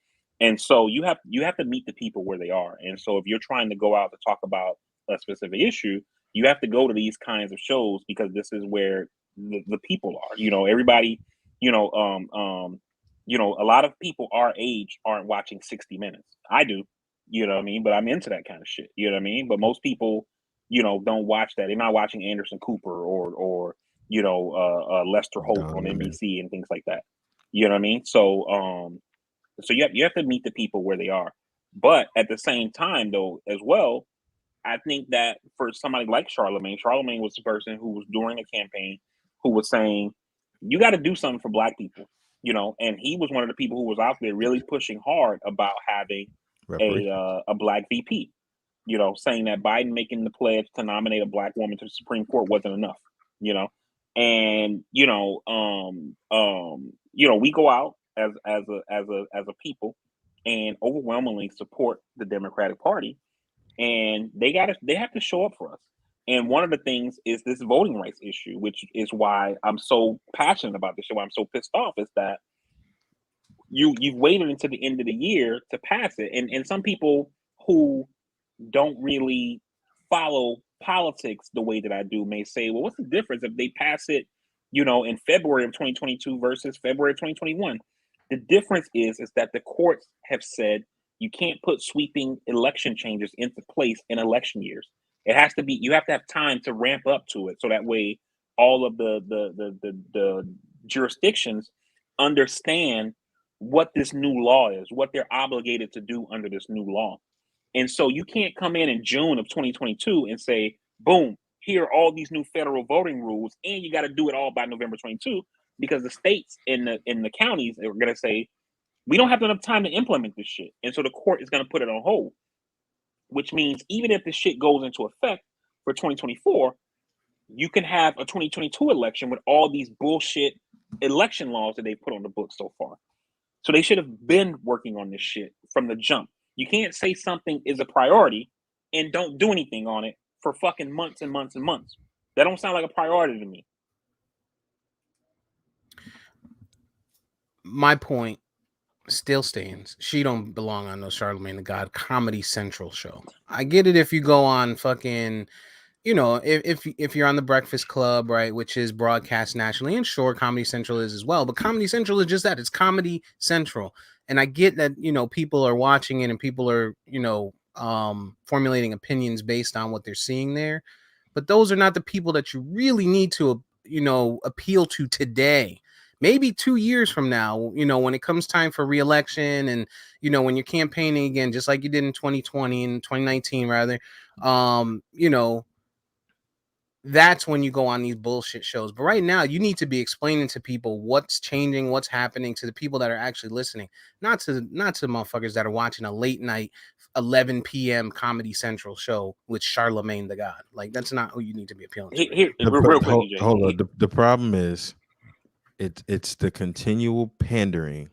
And so you have to meet the people where they are. And so if you're trying to go out to talk about a specific issue, you have to go to these kinds of shows because this is where the people are. Everybody, a lot of people our age aren't watching 60 Minutes. I do, you know what I mean? But I'm into that kind of shit, you know what I mean? But most people, don't watch that. They're not watching Anderson Cooper or Lester Holt on NBC and things like that. You know what I mean? So you have to meet the people where they are. But at the same time, though, as well, I think that for somebody like Charlemagne was the person who was during a campaign who was saying, you got to do something for black people, and he was one of the people who was out there really pushing hard about having a black VP, saying that Biden making the pledge to nominate a black woman to the Supreme Court wasn't enough, and we go out as a people and overwhelmingly support the Democratic Party, and they have to show up for us. And one of the things is this voting rights issue, which is why I'm so passionate about this show. Why I'm so pissed off is that you've waited until the end of the year to pass it, and some people who don't really follow politics the way that I do may say, well, what's the difference if they pass it, in February of 2022 versus February of 2021? The difference is that the courts have said you can't put sweeping election changes into place in election years. It has to be, you have to have time to ramp up to it. So that way all of the jurisdictions understand what this new law is, what they're obligated to do under this new law. And so you can't come in June of 2022 and say, boom, here are all these new federal voting rules, and you got to do it all by November 22, because the states in the counties are going to say, we don't have enough time to implement this shit. And so the court is going to put it on hold, which means even if the shit goes into effect for 2024, you can have a 2022 election with all these bullshit election laws that they put on the books so far. So they should have been working on this shit from the jump. You can't say something is a priority and don't do anything on it for fucking months and months and months. That don't sound like a priority to me. My point still stands. She don't belong on no Charlemagne the God Comedy Central show. I get it if you go on fucking, if you're on the Breakfast Club, right, which is broadcast nationally, and sure, Comedy Central is as well, but Comedy Central is just that. It's Comedy Central. And I get that, people are watching it and people are, formulating opinions based on what they're seeing there. But those are not the people that you really need to, appeal to today. Maybe 2 years from now, when it comes time for re-election and, when you're campaigning again, just like you did in 2020 and 2019, rather, that's when you go on these bullshit shows. But right now, you need to be explaining to people what's changing, what's happening, to the people that are actually listening, not to motherfuckers that are watching a late night 11 p.m. Comedy Central show with Charlemagne the God. Like, that's not who you need to be appealing to. Here, real quick, EJ. Hold on. The problem is it's the continual pandering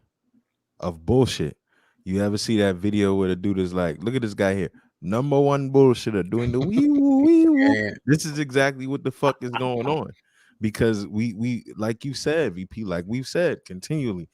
of bullshit. You ever see that video where the dude is like, look at this guy here, number one bullshitter doing the wee woo wee woo. Yeah. This is exactly what the fuck is going on, because we like you said, VP, like we've said continually,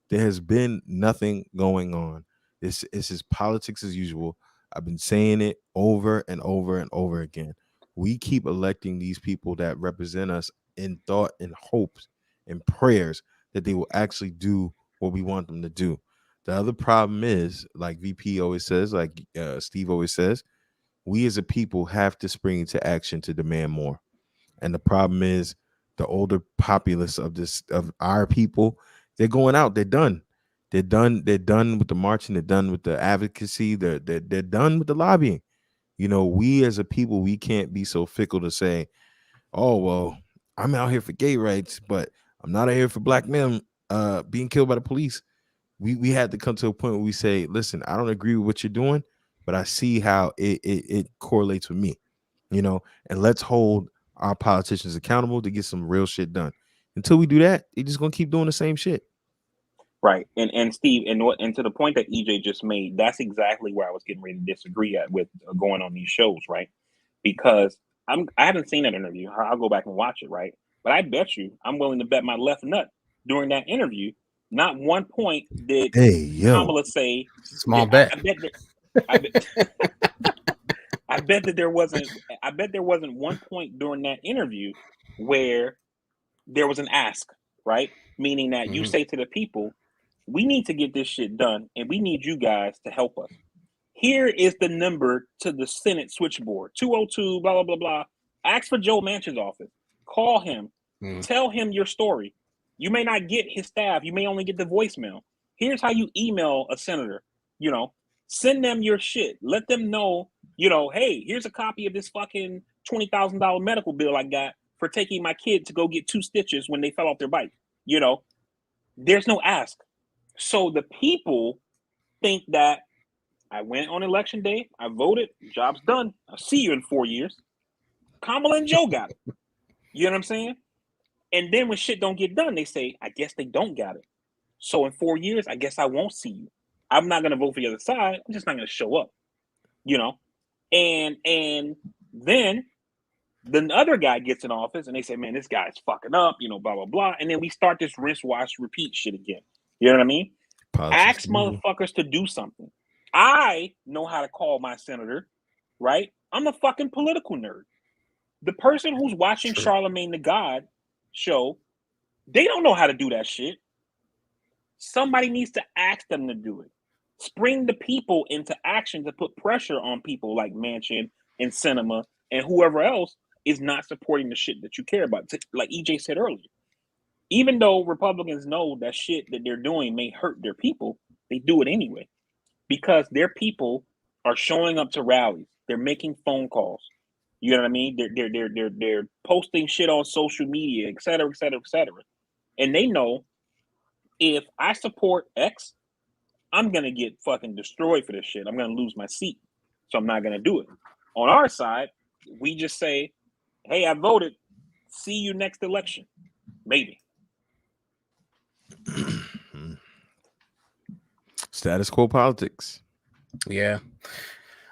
there has been nothing going on. It's just politics as usual. I've been saying it over and over and over again. We keep electing these people that represent us in thought and hopes and prayers that they will actually do what we want them to do. The other problem is, like VP always says, like Steve always says, we as a people have to spring into action to demand more. And the problem is the older populace of our people, they're going out. They're done. They're done with the marching. They're done with the advocacy. They're done with the lobbying. We as a people, we can't be so fickle to say, oh, well, I'm out here for gay rights, but I'm not out here for black men being killed by the police. We had to come to a point where we say, listen, I don't agree with what you're doing, but I see how it correlates with me, and let's hold our politicians accountable to get some real shit done. Until we do that, they're just gonna keep doing the same shit. Right. And Steve, and to the point that EJ just made, that's exactly where I was getting ready to disagree with going on these shows, right? Because I haven't seen that interview. I'll go back and watch it, right? But I bet you, I'm willing to bet my left nut during that interview, not one point did Kamala say. Small bet. I bet that there wasn't one point during that interview where there was an ask, right? Meaning that you say to the people, we need to get this shit done and we need you guys to help us. Here is the number to the Senate switchboard, 202, blah, blah, blah, blah. Ask for Joe Manchin's office. Call him. Tell him your story. You may not get his staff. You may only get the voicemail. Here's how you email a senator. Send them your shit. Let them know, hey, here's a copy of this fucking $20,000 medical bill I got for taking my kid to go get 2 stitches when they fell off their bike. There's no ask. So the people think that I went on election day, I voted, job's done. I'll see you in 4 years. Kamala and Joe got it. You know what I'm saying? And then when shit don't get done, they say, I guess they don't got it. So in 4 years, I guess I won't see you. I'm not going to vote for the other side. I'm just not going to show up, And then the other guy gets in office and they say, man, this guy's fucking up, blah, blah, blah. And then we start this rinse, wash, repeat shit again. You know what I mean? Ask motherfuckers to do something. I know how to call my senator, right? I'm a fucking political nerd. The person who's watching Charlemagne the God show, they don't know how to do that shit. Somebody needs to ask them to do it. Spring the people into action to put pressure on people like Manchin and Sinema and whoever else is not supporting the shit that you care about. Like EJ said earlier, even though Republicans know that shit that they're doing may hurt their people, they do it anyway because their people are showing up to rallies. They're making phone calls. You know what I mean? They're posting shit on social media, et cetera, et cetera, et cetera. And they know if I support X, I'm going to get fucking destroyed for this shit. I'm going to lose my seat. So I'm not going to do it. On our side, we just say, hey, I voted. See you next election. Maybe. Status quo politics. Yeah.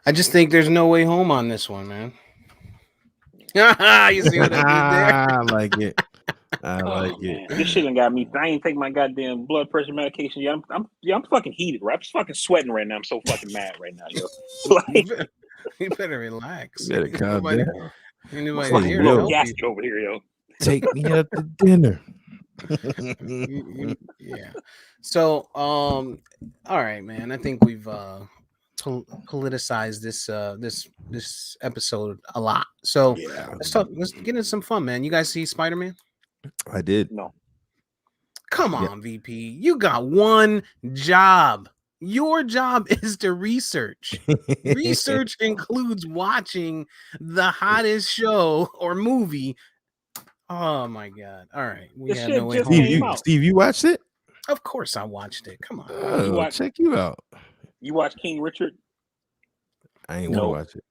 I just think there's no way home on this one, man. You see what I did there? I like it. I like it. This shit done got me. I ain't take my goddamn blood pressure medication yet. I'm fucking heated, right? I'm just fucking sweating right now. I'm so fucking mad right now, yo. Like, you better relax. You better calm down. Gassy over here, yo. Take me out to dinner. Yeah. So, all right, man. I think we've politicize this episode a lot. So Yeah, let's get into some fun, man. You guys see Spider-Man? I did. No. Come Yeah. on, VP. You got one job. Your job is to research. Research includes watching the hottest show or movie. Oh my god. All right. We This have shit no way just home. came out. Steve, you watched it? Of course I watched it. Come on. Oh, watched- check you out. You watch King Richard? I ain't No. want to watch it.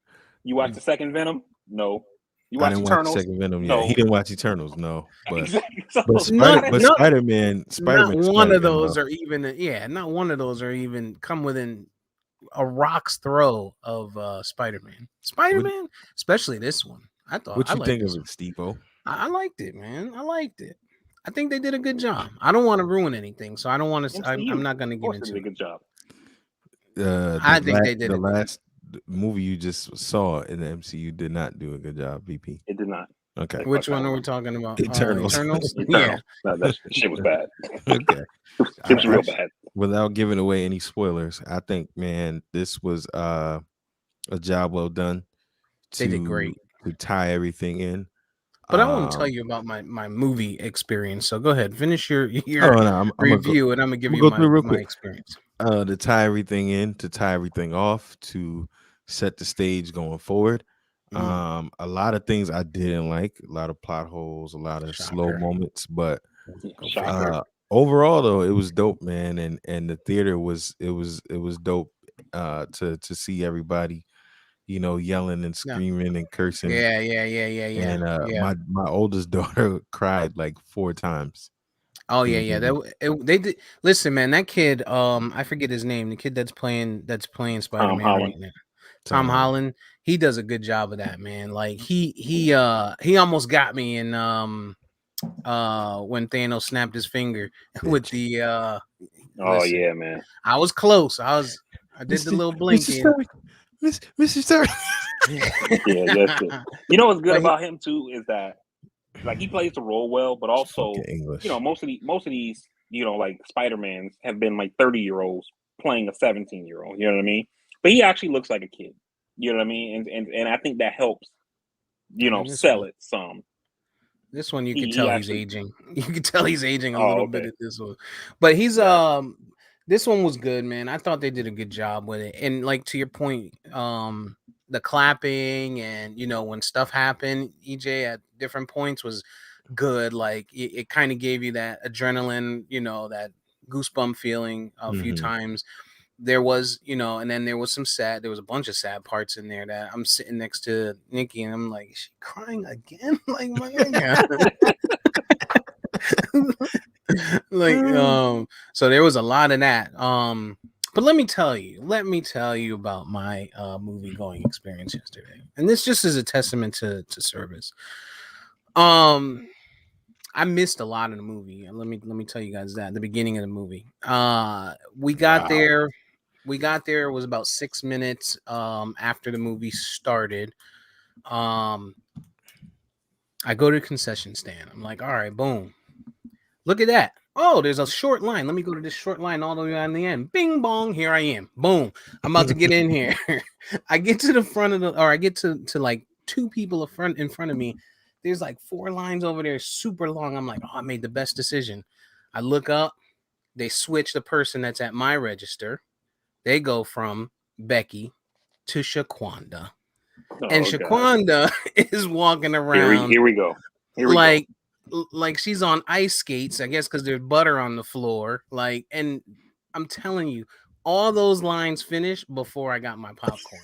You watch the second Venom? No. You I watch didn't Eternals? watch Second Venom yet. No. He didn't watch Eternals, no. But Exactly. So, but Not- not- Spider-Man, Not one of those though. are even not one of those are even come within a rock's throw of Spider-Man. Spider-Man, especially this one. I thought What I you liked think of this it, Steve-O? I liked it, man. I liked it. I think they did a good job. I don't want to ruin anything, so I don't want to. MCU. I'm not going to of get course, they into did a it. good job. I think they did the it. last movie you just saw in the MCU did not do a good job, VP. It did not. Okay. Which one are we talking about? Eternals. Eternals? Yeah. Eternals. No, that shit was bad. Okay. It was real I- bad. Without giving away any spoilers, I think, man, this was a job well done. They did great. To tie everything in. But I want to tell you about my movie experience. So go ahead, finish your I'm gonna review, and I'm gonna give I'm you gonna go through real my quick. experience. To tie everything in, to tie everything off, to set the stage going forward. Mm. A lot of things I didn't like, a lot of plot holes, a lot of slow Shocker. moments, but Shocker. overall though, it was dope, man, and the theater was dope to see everybody, yelling and screaming and cursing. Yeah. And Yeah. my oldest daughter cried like 4 times. Oh yeah. They did. Listen, man, that kid. I forget his name. The kid that's playing Spider-Man right Holland. now. Tom Holland. He does a good job of that, man. Like he almost got me in when Thanos snapped his finger with the Oh listen, yeah, man. I was close. I did the little blinking. Mr. Stark. Yeah, that's it. You know what's good But he- about him too is that like he plays the role well, but also Fucking English. most of these like Spider-Mans have been like 30-year-olds playing a 17-year-old. You know what I mean? But he actually looks like a kid. You know what I mean? And I think that helps. this Sell one- it some. This one you He can tell actually- he's aging. You can tell he's aging a Oh, little okay. bit at this one. But he's this one was good, man. I thought they did a good job with it. And like to your point, the clapping and when stuff happened, EJ at different points was good. Like it kind of gave you that adrenaline, that goosebump feeling a few Mhm. times. There was, and then there was there was a bunch of sad parts in there that I'm sitting next to Nikki and I'm like, is she crying again? Like, my God. So there was a lot of that. But let me tell you about my movie going experience yesterday. And this just is a testament to service. I missed a lot of the movie. Let me tell you guys that the beginning of the movie. We got there. It was about 6 minutes after the movie started. I go to the concession stand. I'm like, all right, boom. Look at that. Oh, there's a short line. Let me go to this short line all the way on the end. Bing bong. Here I am. Boom. I'm about to get in here. I get to the front of I get to like 2 people in front of me. There's like 4 lines over there, super long. I'm like, oh, I made the best decision. I look up. They switch the person that's at my register. They go from Becky to Shaquanda. And God. Shaquanda is walking around Here we go. Here we go. like she's on ice skates, I guess, because there's butter on the floor. Like, and I'm telling you, all those lines finished before I got my popcorn.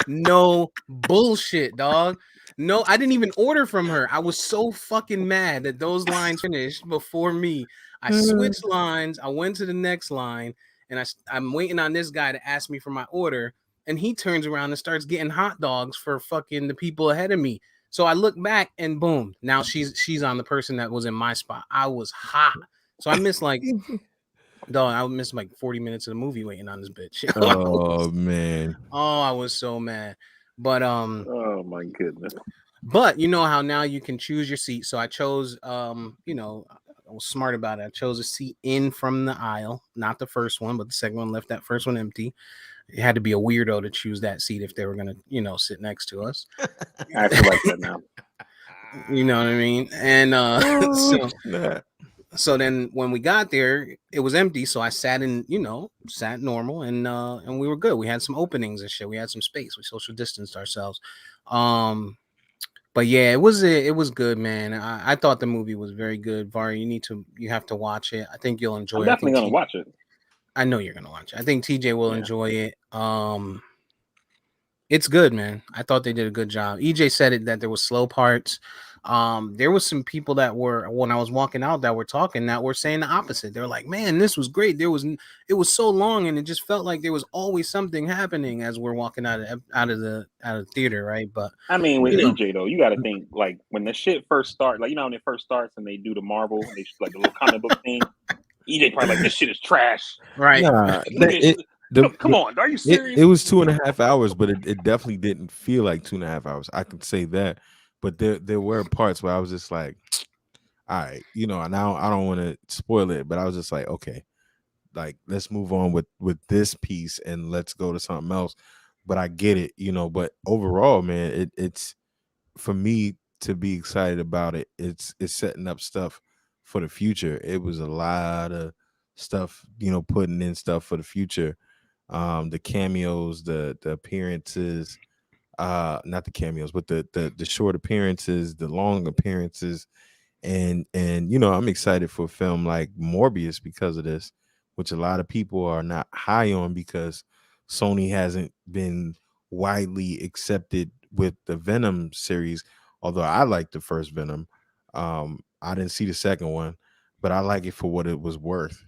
No bullshit, dog. No, I didn't even order from her. I was so fucking mad that those lines finished before me. I switched lines. I went to the next line, and I'm waiting on this guy to ask me for my order. And he turns around and starts getting hot dogs for fucking the people ahead of me. So I look back and boom, now she's on the person that was in my spot. I was hot. So I missed like 40 minutes of the movie waiting on this bitch. Oh man. Oh, I was so mad. But Oh my goodness. but you know how now you can choose your seat. So I chose I was smart about it. I chose a seat in from the aisle, not the first one, but the second one, left that first one empty. it had to be a weirdo to choose that seat if they were gonna, sit next to us. I actually like that now. You know what I mean? And Oh, snap. so then when we got there, it was empty. So I sat sat normal, and we were good. We had some openings and shit. We had some space. We social distanced ourselves. But yeah, it was good, man. I thought the movie was very good. Vari, you have to watch it. I think you'll enjoy I'm it. definitely gonna watch it. I know you're gonna watch it. I think TJ will Yeah. enjoy it. It's good, man. I thought they did a good job. EJ said it that there was slow parts. There was some people that were, when I was walking out, that were talking, that were saying the opposite. They were like, "Man, this was great. It was so long, and it just felt like there was always something happening as we're walking out of the theater, right?" But I mean, with you know. EJ though, you got to think like when the shit first starts, like when it first starts and they do the Marvel, they like the little comic book thing. EJ probably like, this shit is trash. Right? Nah, Come on, are you serious? It was 2.5 hours, but it definitely didn't feel like 2.5 hours. I can say that. But there were parts where I was just like, all right, and I don't want to spoil it, but I was just like, okay, like let's move on with this piece and let's go to something else. But I get it, but overall, man, it's for me to be excited about it. It's setting up stuff for the future. It was a lot of stuff, putting in stuff for the future. The cameos, the appearances, not the cameos, but the short appearances, the long appearances, and I'm excited for a film like Morbius because of this, which a lot of people are not high on because Sony hasn't been widely accepted with the Venom series. Although I like the first Venom, I didn't see the second one, but I like it for what it was worth.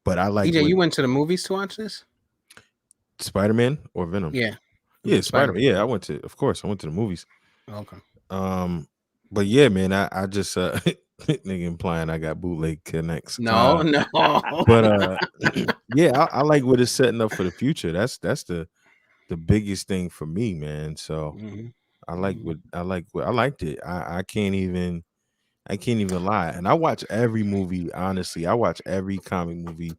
But I like EJ, you went to the movies to watch this? Spider-Man or Venom? Yeah. Spider-Man. Yeah, I went to the movies. Okay. But yeah, man, I just nigga implying I got bootleg connects. No. But yeah, I like what it's setting up for the future. That's the biggest thing for me, man. So I liked it. I can't even lie. And I watch every movie, honestly. I watch every comic movie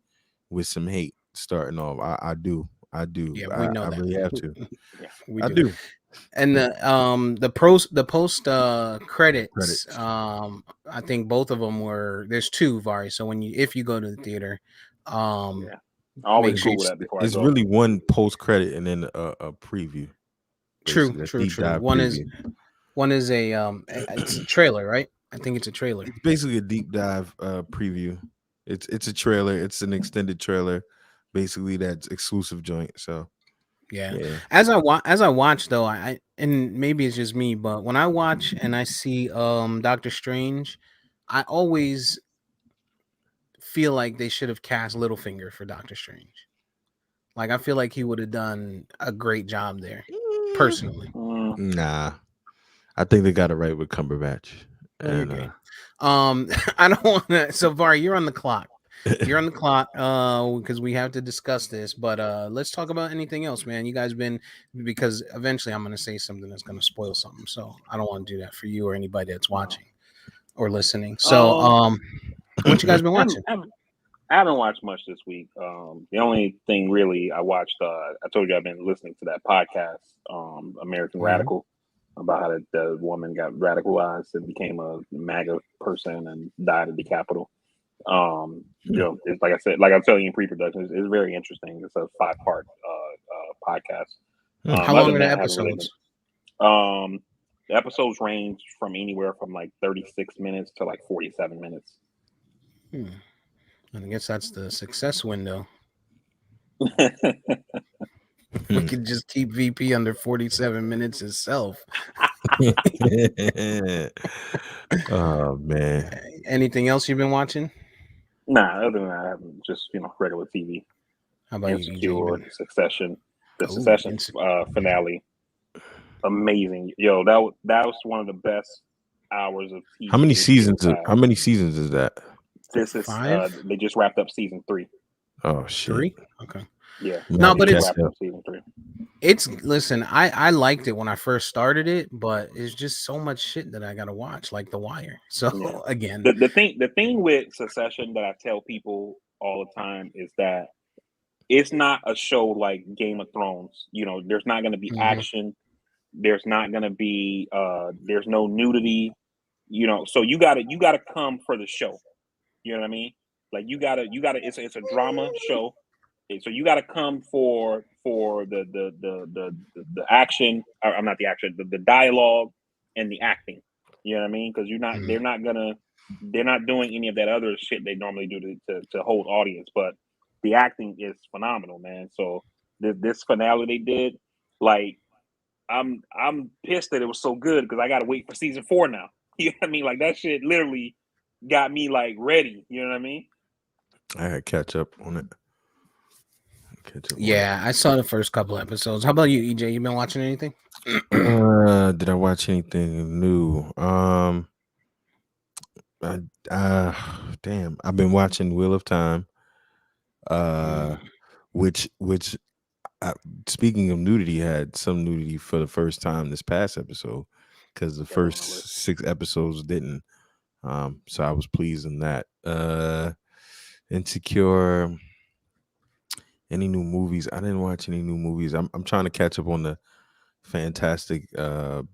with some hate starting off. I do. Yeah, we know I that. really have to. We I do. do. And the post credits, I think both of them were, there's two, Vari. So if you go to the theater, I always make sure Google that before it's I go. really one post credit and then a preview. True. Deep dive One preview. is a it's a trailer, right? I think it's a trailer. It's basically a deep dive preview. It's a trailer. It's an extended trailer, basically that's exclusive joint. So yeah. As I watch though, I and maybe it's just me, but when I watch and I see Doctor Strange, I always feel like they should have cast Littlefinger for Doctor Strange. Like I feel like he would have done a great job there, personally. Nah, I think they got it right with Cumberbatch. And, I don't want to. So Vari, you're on the clock. You're on the clock because we have to discuss this. But let's talk about anything else, man. You guys because eventually I'm going to say something that's going to spoil something. So I don't want to do that for you or anybody that's watching or listening. So what you guys been watching? I haven't watched much this week. The only thing really I watched, I told you I've been listening to that podcast, American Radical, about how the woman got radicalized and became a MAGA person and died at the Capitol. It's like I said, like I'm telling you in pre-production, it's very interesting. It's a 5-part podcast. How long are the episodes? The episodes range from anywhere from like 36 minutes to like 47 minutes. I guess that's the success window. We could just keep VP under 47 minutes itself. Oh man. Anything else you've been watching? Nah, other than that, I haven't, just regular TV. How about Insecure, Succession, the Succession finale, amazing. Yo, that was one of the best hours of TV. How many seasons is that? This is 5? They just wrapped up season 3. Oh shit. 3? Okay. Yeah. No, but it's wrapped up season 3. Listen, I liked it when I first started it, but it's just so much shit that I gotta watch, like The Wire. So again, the thing with Succession that I tell people all the time is that it's not a show like Game of Thrones. You know, there's not going to be action. There's not going to be there's no nudity. You know, so you gotta come for the show. You know what I mean? Like you gotta it's a drama show. So you gotta come for the action. Or, I'm not the action, the dialogue and the acting. You know what I mean? Because they're not doing any of that other shit they normally do to hold audience. But the acting is phenomenal, man. So this finale they did, like I'm pissed that it was so good because I gotta wait for season 4 now. You know what I mean? Like that shit literally got me like ready. You know what I mean? I had catch up on it. Yeah, I saw the first couple episodes. How about you, EJ? You been watching anything? Did I watch anything new? Damn, I've been watching Wheel of Time. Which speaking of nudity, had some nudity for the first time this past episode because the first 6 episodes didn't. So I was pleased in that. Insecure. Any new movies? I didn't watch any new movies. I'm trying to catch up on the Fantastic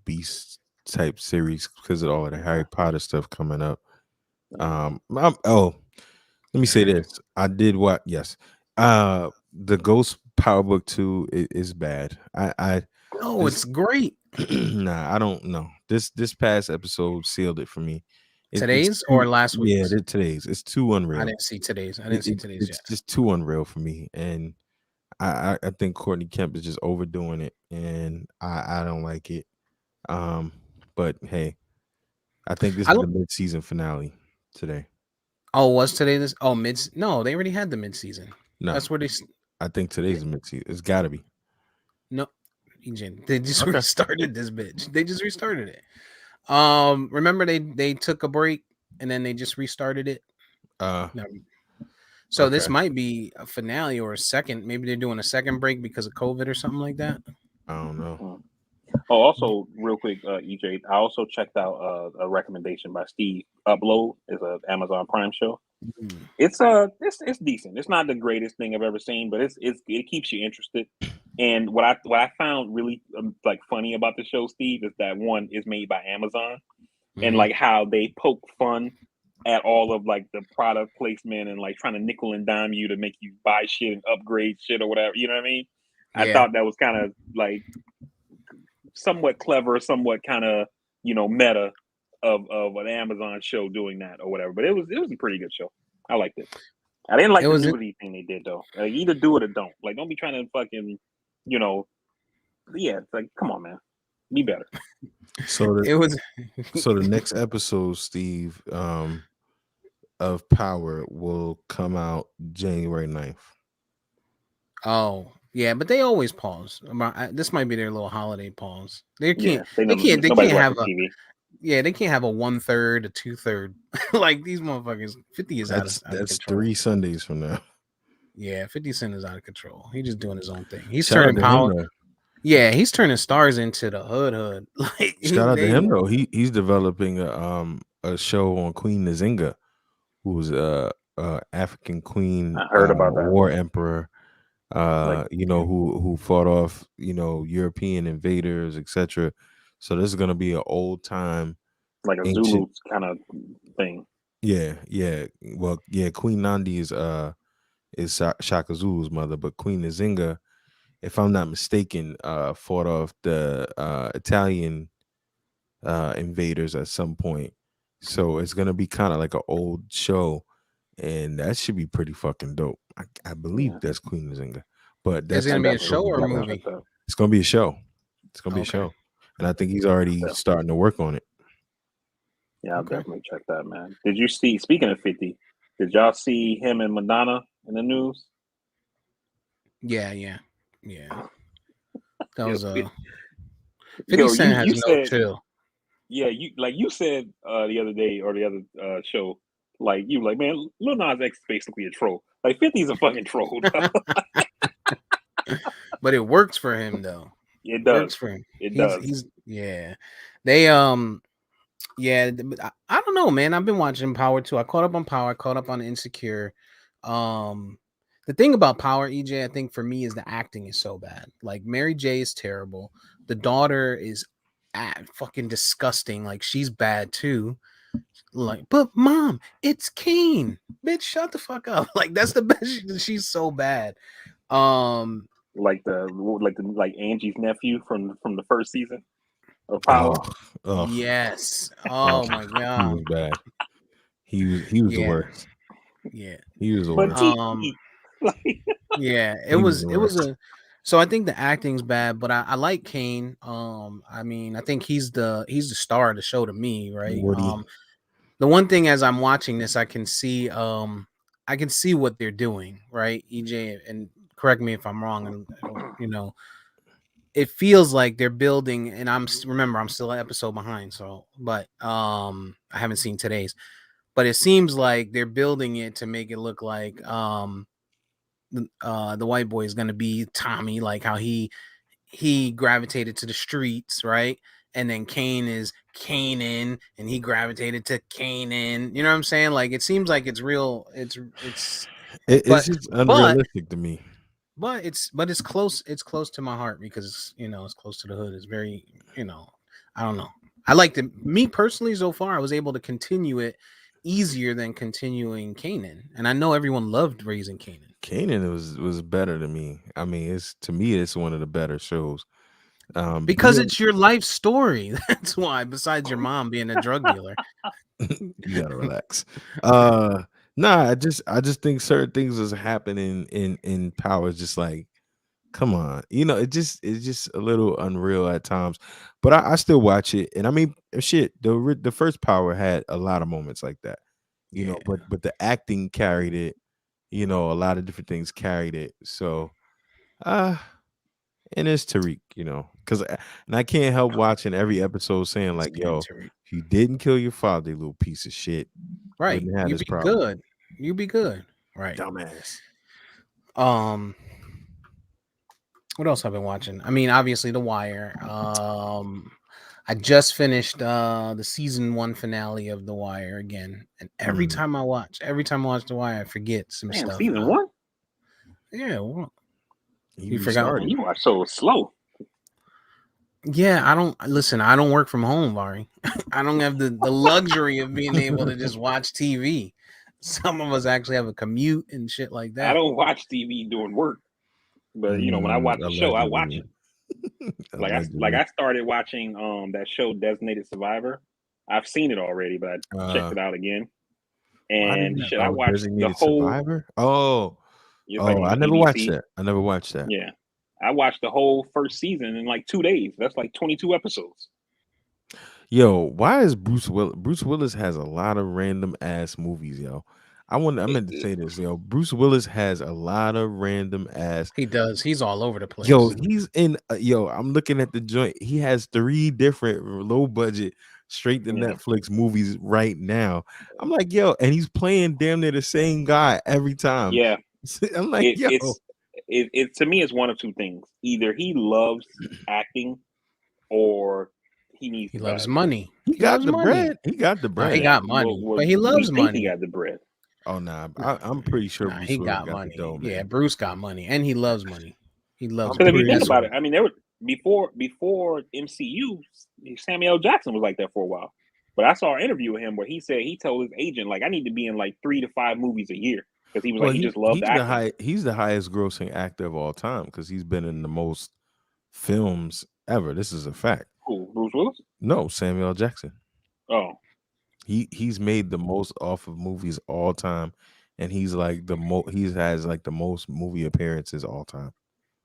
Beasts type series because of all of the Harry Potter stuff coming up. Let me say this. I did what? Yes. The Ghost Power Book 2 is bad. It's great. Nah, I don't know. This past episode sealed it for me. Today's or last week's? Yeah, today's. It's too unreal. I didn't see today's. It's just too unreal for me, and I think Courtney Kemp is just overdoing it, and I don't like it. But hey, I think this is the mid-season finale today. Oh, was today this? Oh, no, they already had the mid-season. No, that's where they. I think today's the mid-season. It's got to be. No, they just restarted this bitch. They just restarted it. Remember they took a break and then they just restarted it. No. So this might be a finale or a second. Maybe they're doing a second break because of COVID or something like that. I don't know. Oh, also real quick, EJ, I also checked out a recommendation by Steve. Upload is an Amazon Prime show. It's decent. It's not the greatest thing I've ever seen, but it keeps you interested. And what I found really like funny about the show, Steve, is that one is made by Amazon, and like how they poke fun at all of like the product placement and like trying to nickel and dime you to make you buy shit and upgrade shit or whatever. You know what I mean? Yeah. I thought that was kind of like somewhat clever, somewhat kind of meta of an Amazon show doing that or whatever. But it was a pretty good show. I liked it. I didn't like the nudity thing they did though. Like, either do it or don't. Like, don't be trying to fucking, it's like, come on, man, be better. So the next episode, Steve, of Power will come out January 9th. Oh. Yeah, but they always pause. This might be their little holiday pause. They can't have a 1/3, a 2/3. Like these motherfuckers. 50 is out of control. That's 3 Sundays from now. Yeah, 50 Cent is out of control. He's just doing his own thing. He's turning Power. Yeah, he's turning stars into the hood. Like, shout out to him though. He's developing a show on Queen Nzinga, who was a African queen. I heard about that. War emperor. Who fought off European invaders, etc. So this is gonna be an old time, like a Zulu kind of thing. Yeah. Well, yeah. Queen Nandi is Shaka Zulu's mother, but Queen Nzinga, if I'm not mistaken, fought off the Italian invaders at some point. So it's gonna be kind of like an old show, and that should be pretty fucking dope. I believe that's Queen Nzinga, but that's gonna be a show or a movie. It's gonna be a show. It's gonna be a show, and I think he's already starting to work on it. Yeah, I'll definitely check that, man. Did you see? Speaking of 50, did y'all see him and Madonna in the news? Yeah. That was 50 Cent has no chill. Yeah, you said the other day or the other show. Like man, Lil Nas X is basically a troll. Like 50 is a fucking troll. But it works for him though. It does. Works for him. It does. They I don't know, man. I've been watching Power too. I caught up on Power. I caught up on Insecure. The thing about Power, EJ, I think for me is the acting is so bad. Like Mary J is terrible. The daughter is fucking disgusting. Like she's bad too. Like, but mom, it's Kane. Bitch, shut the fuck up. Like that's the best. She's so bad. Like Angie's nephew from the first season of Power. Oh, yes. Oh my he god. was bad. He was the Yeah. worst. Yeah. He was the But worst. like, Yeah, He was the worst. so I think the acting's bad, but I like Kane. I mean, I think he's the star of the show to me, right? Woody. The one thing as I'm watching this, I can see what they're doing, right? EJ, and correct me if I'm wrong, and you know, it feels like they're building, and remember I'm still an episode behind, so but I haven't seen today's, but it seems like they're building it to make it look like the white boy is going to be Tommy, like how he gravitated to the streets, right? And then Kane is Kanan, and he gravitated to Kanan. You know what I'm saying? Like it seems like it's real. It's just unrealistic to me. But it's close. It's close to my heart because it's close to the hood. It's very I don't know. I liked it. Me personally, so far, I was able to continue it easier than continuing Kanan, and I know everyone loved Raising Kanan. Kanan was better to me. I mean, it's one of the better shows. Because it's your life story. That's why. Besides your mom being a drug dealer, you gotta relax. Nah, I just think certain things was happening in Power. Just like, come on, it's just a little unreal at times. But I still watch it, and I mean, shit. The first Power had a lot of moments like that, but the acting carried it. A lot of different things carried it. So, and it's Tariq, because I can't help watching every episode saying like, "Yo, if you didn't kill your father, you little piece of shit, right? You be good. You be good, right? Dumbass." What else I've been watching? I mean, obviously The Wire. I just finished the season 1 finale of The Wire again, and every time I watch The Wire, I forget some stuff. Season 1? Yeah, well, you forgot. You are so slow. Yeah, I don't work from home, Vari. I don't have the luxury of being able to just watch TV. Some of us actually have a commute and shit like that. I don't watch TV during work, but when I watch the show, I watch it. Like I started watching that show Designated Survivor. I've seen it already, but I checked it out again. And I watched the whole Survivor. I never watched that. Yeah, I watched the whole first season in like 2 days. That's like 22 episodes. Yo, why is Bruce Willis has a lot of random ass movies, yo. I meant to say this, yo. Bruce Willis has a lot of random ass. He does. He's all over the place. Yo, he's in. I'm looking at the joint. He has 3 different low budget straight to Netflix movies right now. I'm like, yo, and he's playing damn near the same guy every time. Yeah, I'm like, yo. It to me is one of two things. Either he loves acting, or he loves money. He got the bread. He got the bread. He got money, but he loves money. He got the bread. Oh nah, I'm pretty sure he got money. The dough, yeah, Bruce got money, and he loves money. He loves. Because if you think about it, I mean, there were before MCU, Samuel L. Jackson was like that for a while. But I saw an interview with him where he said he told his agent like, I need to be in like 3 to 5 movies a year because he was he just loved acting. He's the highest grossing actor of all time because he's been in the most films ever. This is a fact. Who, Bruce Willis? No, Samuel L. Jackson. Oh. He's made the most off of movies all time, and he's like he has like the most movie appearances all time.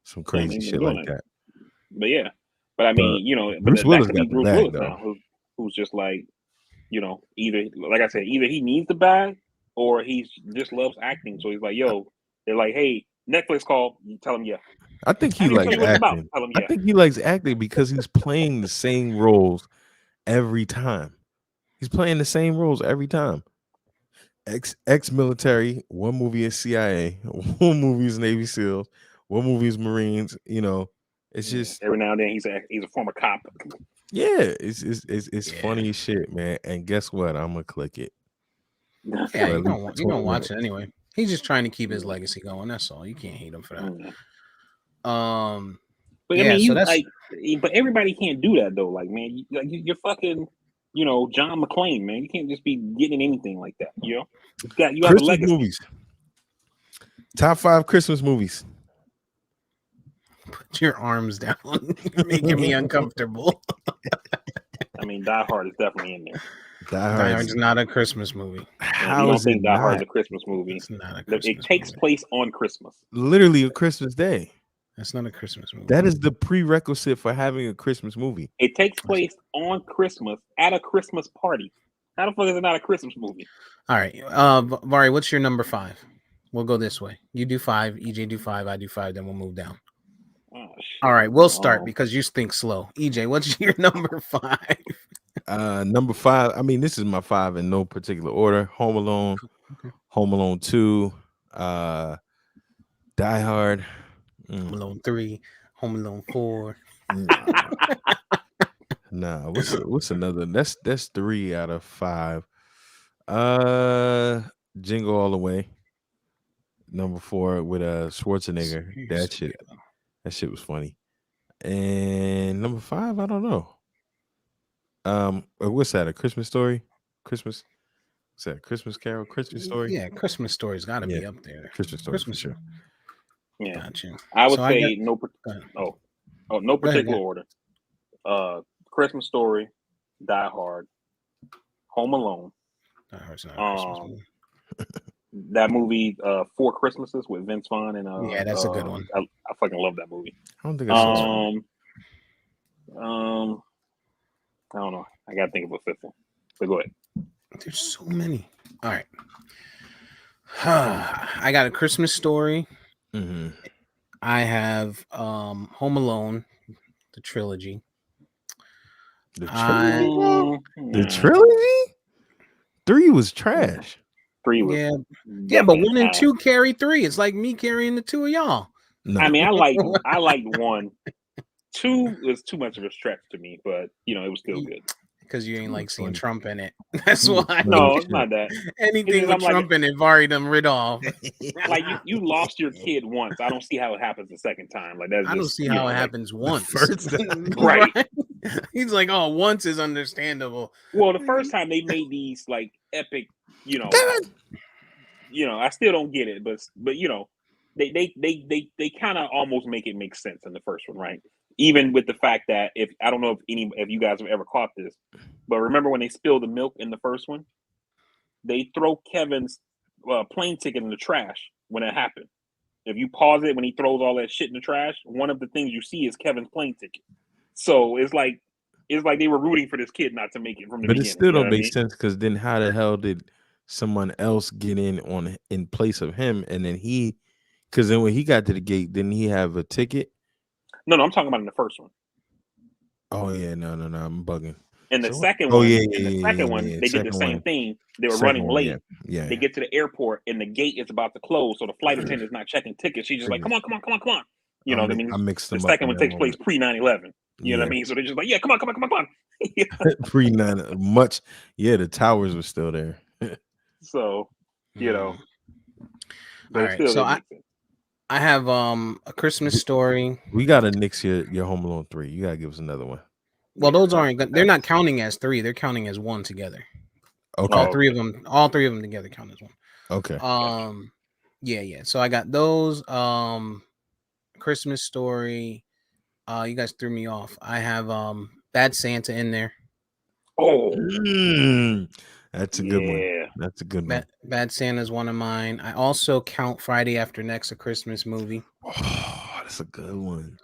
Some crazy shit like that. But yeah, but I mean, Bruce Willis got the bag now, who's just like, either like I said, either he needs the bag or he just loves acting. So he's like, yo, they're like, hey, Netflix call, you tell him yeah. I think he likes acting. I think he likes acting because he's playing the same roles every time. He's playing the same roles every time. Ex-military, one movie is CIA, one movie is Navy SEALs, one movie is Marines. It's just every now and then he's a former cop. Yeah, it's funny as shit, man. And guess what? I'm gonna click it. Yeah, you don't watch it anyway. He's just trying to keep his legacy going. That's all. You can't hate him for that. But Yeah, I mean, so you that's like, but everybody can't do that though. Like, man, you're fucking, John McClane, man. You can't just be getting anything like that. You have a Christmas legacy. movies. Top 5 Christmas movies. put your arms down. You're making me uncomfortable. I mean, Die Hard is definitely in there. Die Hard's not a Christmas movie. How you don't think Die Hard is a Christmas movie? It's not a Christmas It takes movie. place on Christmas. Literally a Christmas day. That's not a Christmas movie. That is the prerequisite for having a Christmas movie. It takes place on Christmas at a Christmas party. How the fuck is it not a Christmas movie? All right. Vari, what's your number 5? We'll go this way. You do 5, EJ do 5, I do 5, then we'll move down. Oh, shit. All right, we'll start because you think slow. EJ, what's your number 5? Number 5. I mean, this is my 5 in no particular order. Home Alone, Home Alone 2, Die Hard, Home Alone 3, Home Alone 4. Nah, what's another? That's 3 out of 5. Jingle All the Way. Number 4 with Schwarzenegger. That shit was funny. And number 5, I don't know. What's that? A Christmas Story? Christmas? What's that? Christmas Carol? Christmas Story? Yeah, Christmas Story's got to be up there. Christmas Story. Christmas Sure. Yeah, Gotcha. I would So say got- no. go ahead. No particular ahead. order. Christmas Story, Die Hard, Home Alone. Die Hard's not a Christmas movie. That movie, Four Christmases with Vince Vaughn and Yeah, that's a good one. I fucking love that movie. I don't think I saw it. I don't know. I gotta think of a fifth one. So go ahead. There's so many. All right. I got A Christmas Story. Mm-hmm. I have Home Alone, the trilogy. The I- trilogy? The Nah, trilogy? 3 was trash. 3 was Yeah, but definitely 1 and ass. 2 carry 3. It's like me carrying the 2 of y'all. No. I mean, I liked 1. 2 was too much of a stretch to me, but it was still good. Because you ain't like seeing Funny. Trump in it. That's why. No, it's not that. Anything I'm with like- Trump in it, Vari done rid off. Like you lost your kid once. I don't see how it happens the second time. Like that's I don't just, see how it like- happens once. first time. Right. He's like, oh, once is understandable. Well, the first time they made these like epic, I still don't get it, but they kind of almost make it make sense in the first one, right? Even with the fact that I don't know if you guys have ever caught this, but remember when they spilled the milk in the first one, they throw Kevin's plane ticket in the trash when it happened. If you pause it when he throws all that shit in the trash, one of the things you see is Kevin's plane ticket. So it's like they were rooting for this kid not to make it from the But beginning. it still you know don't what I make mean? sense because then how the hell did someone else get in place of him? And then because then when he got to the gate, didn't he have a ticket? No, I'm talking about in the first one. Oh yeah, no, I'm bugging. In the So- second oh, one, yeah, in the yeah, second yeah, one, yeah. they did the Second same one. thing. They were Second running one, late. Yeah. They get to the airport and the gate is about to close, so the flight attendant's not checking tickets. She's just like, "Come on!" You know what I mean? I mixed The them second up one takes place pre 9/11. You know what I mean? So they're just like, "Yeah, come on!" Pre 9 much. Yeah, the towers were still there. So but All it right, still so didn't make sense. I have A Christmas Story. We gotta nix your Home Alone 3. You gotta give us another one. Well, those aren't. They're not counting as 3. They're counting as 1 together. Okay. All three of them together count as 1. Okay. Yeah. So I got those. Christmas Story. You guys threw me off. I have Bad Santa in there. Oh, That's a good one. yeah. That's a good one. Bad Santa's one of mine. I also count Friday After Next, a Christmas movie, Oh, that's a good one.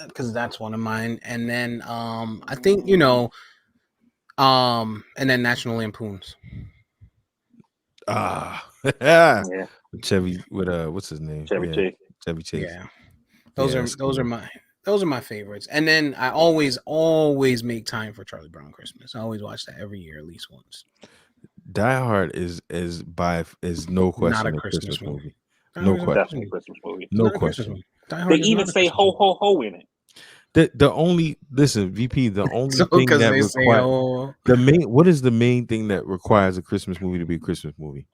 because that's one of mine. And then I think and then National Lampoons. Ah, Yeah. Chevy with what's his name? Chevy Yeah, Chase. Chevy Chase. Yeah, those that's are my favorites. And then I always make time for Charlie Brown Christmas. I always watch that every year at least once. Die Hard is no question Not a a Christmas Christmas movie. movie. Die No Hard is a question. Definitely a Christmas movie. No Not a Christmas question. movie. Die Hard They is not even a say Christmas ho ho ho in it. The only VP, the only movie. So thing because that they say, requires oh, what is the main thing that requires a Christmas movie to be a Christmas movie?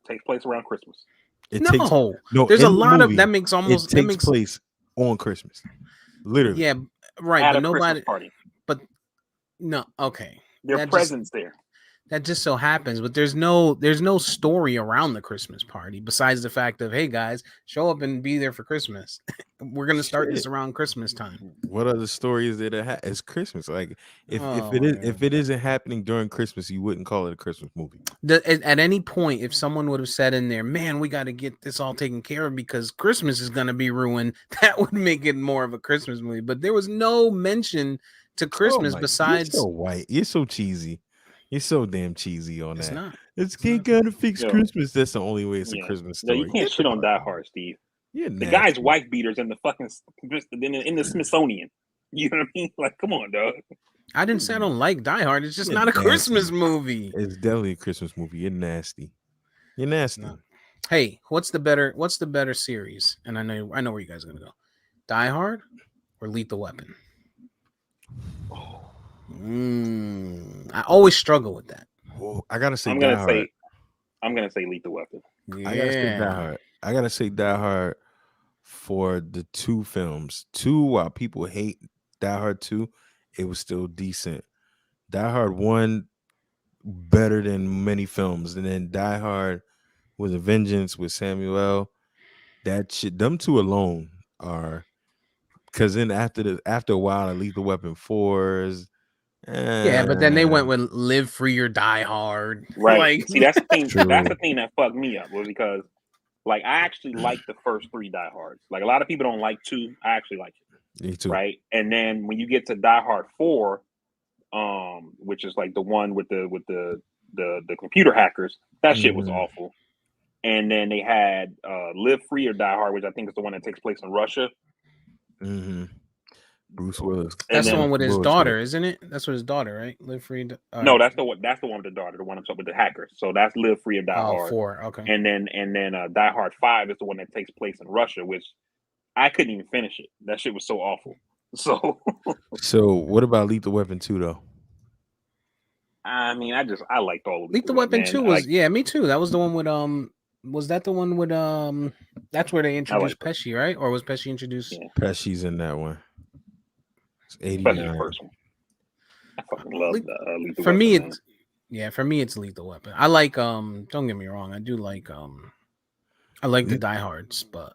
takes place around Christmas. It takes No, no. there's in a the lot of movie, that makes It almost that takes makes place on Christmas, literally. yeah, right, At but a Christmas nobody, party. but no, okay, Their that just presence there. that just so happens, but there's no story around the Christmas party besides the fact of, hey guys, show up and be there for Christmas. We're gonna start this Shit. around Christmas time. What other story is there that it's Christmas? Like if Oh, it is man. if it isn't happening during Christmas, you wouldn't call it a Christmas movie. At any point, if someone would have said in there, man, we got to get this all taken care of because Christmas is going to be ruined, that would make it more of a Christmas movie. But there was no mention to Christmas besides. You're so white. You're so cheesy. You're so damn cheesy on It's that. not. It's It's not. gotta fix Yo. Christmas. That's the only way it's a Yeah. Christmas No, story. you can't Get shit the on fuck Die out. Hard, Steve. You're The nasty. guy's wife beaters in the fucking in the Smithsonian. You know what I mean? Like, come on, dog. I didn't say I don't like Die Hard. It's just You're not a nasty. Christmas movie. It's definitely a Christmas movie. You're nasty. You're nasty. not. Hey, what's the better series? And I know where you guys are gonna go. Die Hard or Lethal Weapon? I always struggle with that. Oh, I gotta say I'm Die gonna Hard. say Lethal Weapon. I gotta say Die Hard. I gotta say Die Hard for the two films. Two, while people hate Die Hard 2, it was still decent. Die Hard 1 better than many films, and then Die Hard with a Vengeance with Samuel L. That shit, them two alone are, because then after a while, the Lethal Weapon 4s. Yeah, but then they went with Live Free or Die Hard. Right. Like, See, that's the thing. True. That's the thing that fucked me up was because, like, I actually like the first three Die Hards. Like, a lot of people don't like 2. I actually like it. Me too. Right. And then when you get to Die Hard 4, which is like the one with the computer hackers, that shit was Mhm. awful. And then they had Live Free or Die Hard, which I think is the one that takes place in Russia. Mm-hmm. Bruce Willis. that's the then- one with his Willis, daughter, right? isn't it? That's with his daughter, right? Live Free. No, that's the one. That's the one with the daughter. The one I'm talking with the hackers. So that's Live Free or Die Hard. 4. Okay. And then Die Hard 5 is the one that takes place in Russia, which I couldn't even finish it. That shit was so awful. So So what about Lethal Weapon 2 though? I mean, I liked all of Lethal them, Weapon man. 2 was Like, me too. That was the one with was that the one with that's where they introduced like Pesci, right? Or was Pesci introduced? Yeah. Pesci's in that one. It's especially the 89. first one. I fucking love Lethal For me, Weapon, it's Lethal Weapon. I like don't get me wrong, I do like I like the Die Hards, but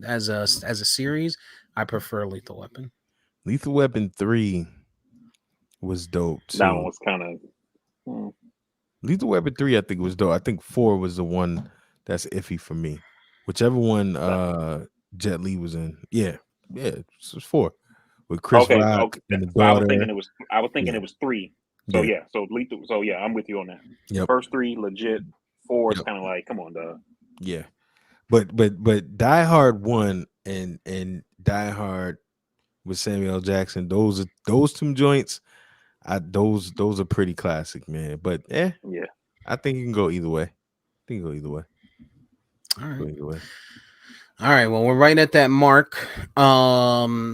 as a series, I prefer Lethal Weapon. Lethal Weapon 3 was dope too. That one was kind of. Lethal Weapon 3, I think, was dope. I think 4 was the one that's iffy for me. Whichever one Jet Li was in. Yeah. It was 4. With Chris Rock and the So I daughter. was thinking it was 3. So Yeah. so Lethal. So yeah, I'm with you on that. Yep. First 3 legit. 4 is Yep. kind of like, come on, dog. Yeah. But Die Hard 1 and Die Hard with Samuel L. Jackson, those two joints, those are pretty classic, man. But Yeah. I think you can go either way. All right. Go either way. All right, well, we're right at that mark.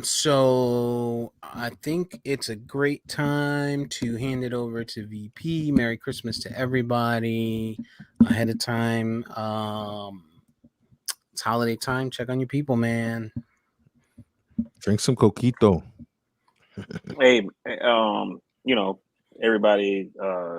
So I think it's a great time to hand it over to VP. Merry Christmas to everybody ahead of time. It's holiday time. Check on your people, man. Drink some coquito. Hey, you know, everybody,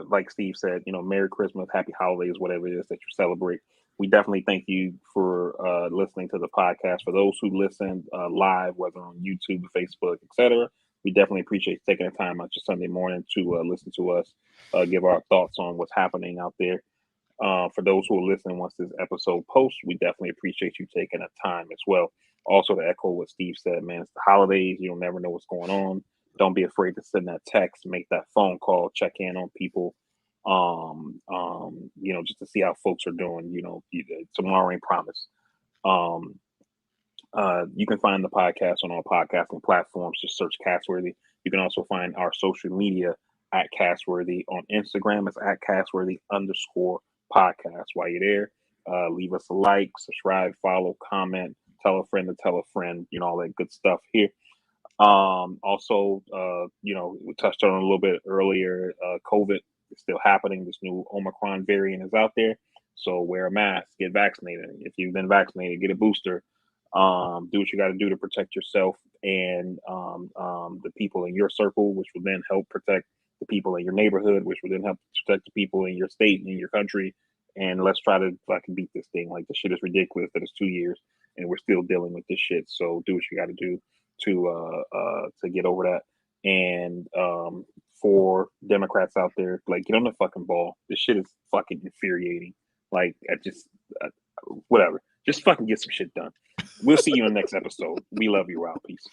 like Steve said, you know, Merry Christmas, Happy Holidays, whatever it is that you celebrate. We definitely thank you for listening to the podcast. For those who listen live, whether on YouTube, Facebook, etc., we definitely appreciate you taking the time out your Sunday morning to listen to us, give our thoughts on what's happening out there. For those who are listening once this episode posts, we definitely appreciate you taking the time as well. Also, to echo what Steve said, man, it's the holidays. You'll never know what's going on. Don't be afraid to send that text, make that phone call, check in on people. You know, just to see how folks are doing. You know, tomorrow ain't promised. You can find the podcast on all podcasting platforms. Just search Castworthy. You can also find our social media at Castworthy. On Instagram, it's at Castworthy_podcast. While you're there, leave us a like, subscribe, follow, comment, tell a friend to tell a friend, you know, all that good stuff here. Also, you know, we touched on it a little bit earlier. COVID is still happening. This new Omicron variant is out there. So wear a mask, get vaccinated. If you've been vaccinated, get a booster. Do what you got to do to protect yourself and the people in your circle, which will then help protect the people in your neighborhood, which will then help protect the people in your state and in your country. And let's try to fucking beat this thing. Like, this shit is ridiculous that it's 2 years and we're still dealing with this shit. So do what you got to do to get over that. And for Democrats out there, like, get on the fucking ball. This shit is fucking infuriating. Like, whatever. Just fucking get some shit done. We'll see you in the next episode. We love you. We're out. Peace.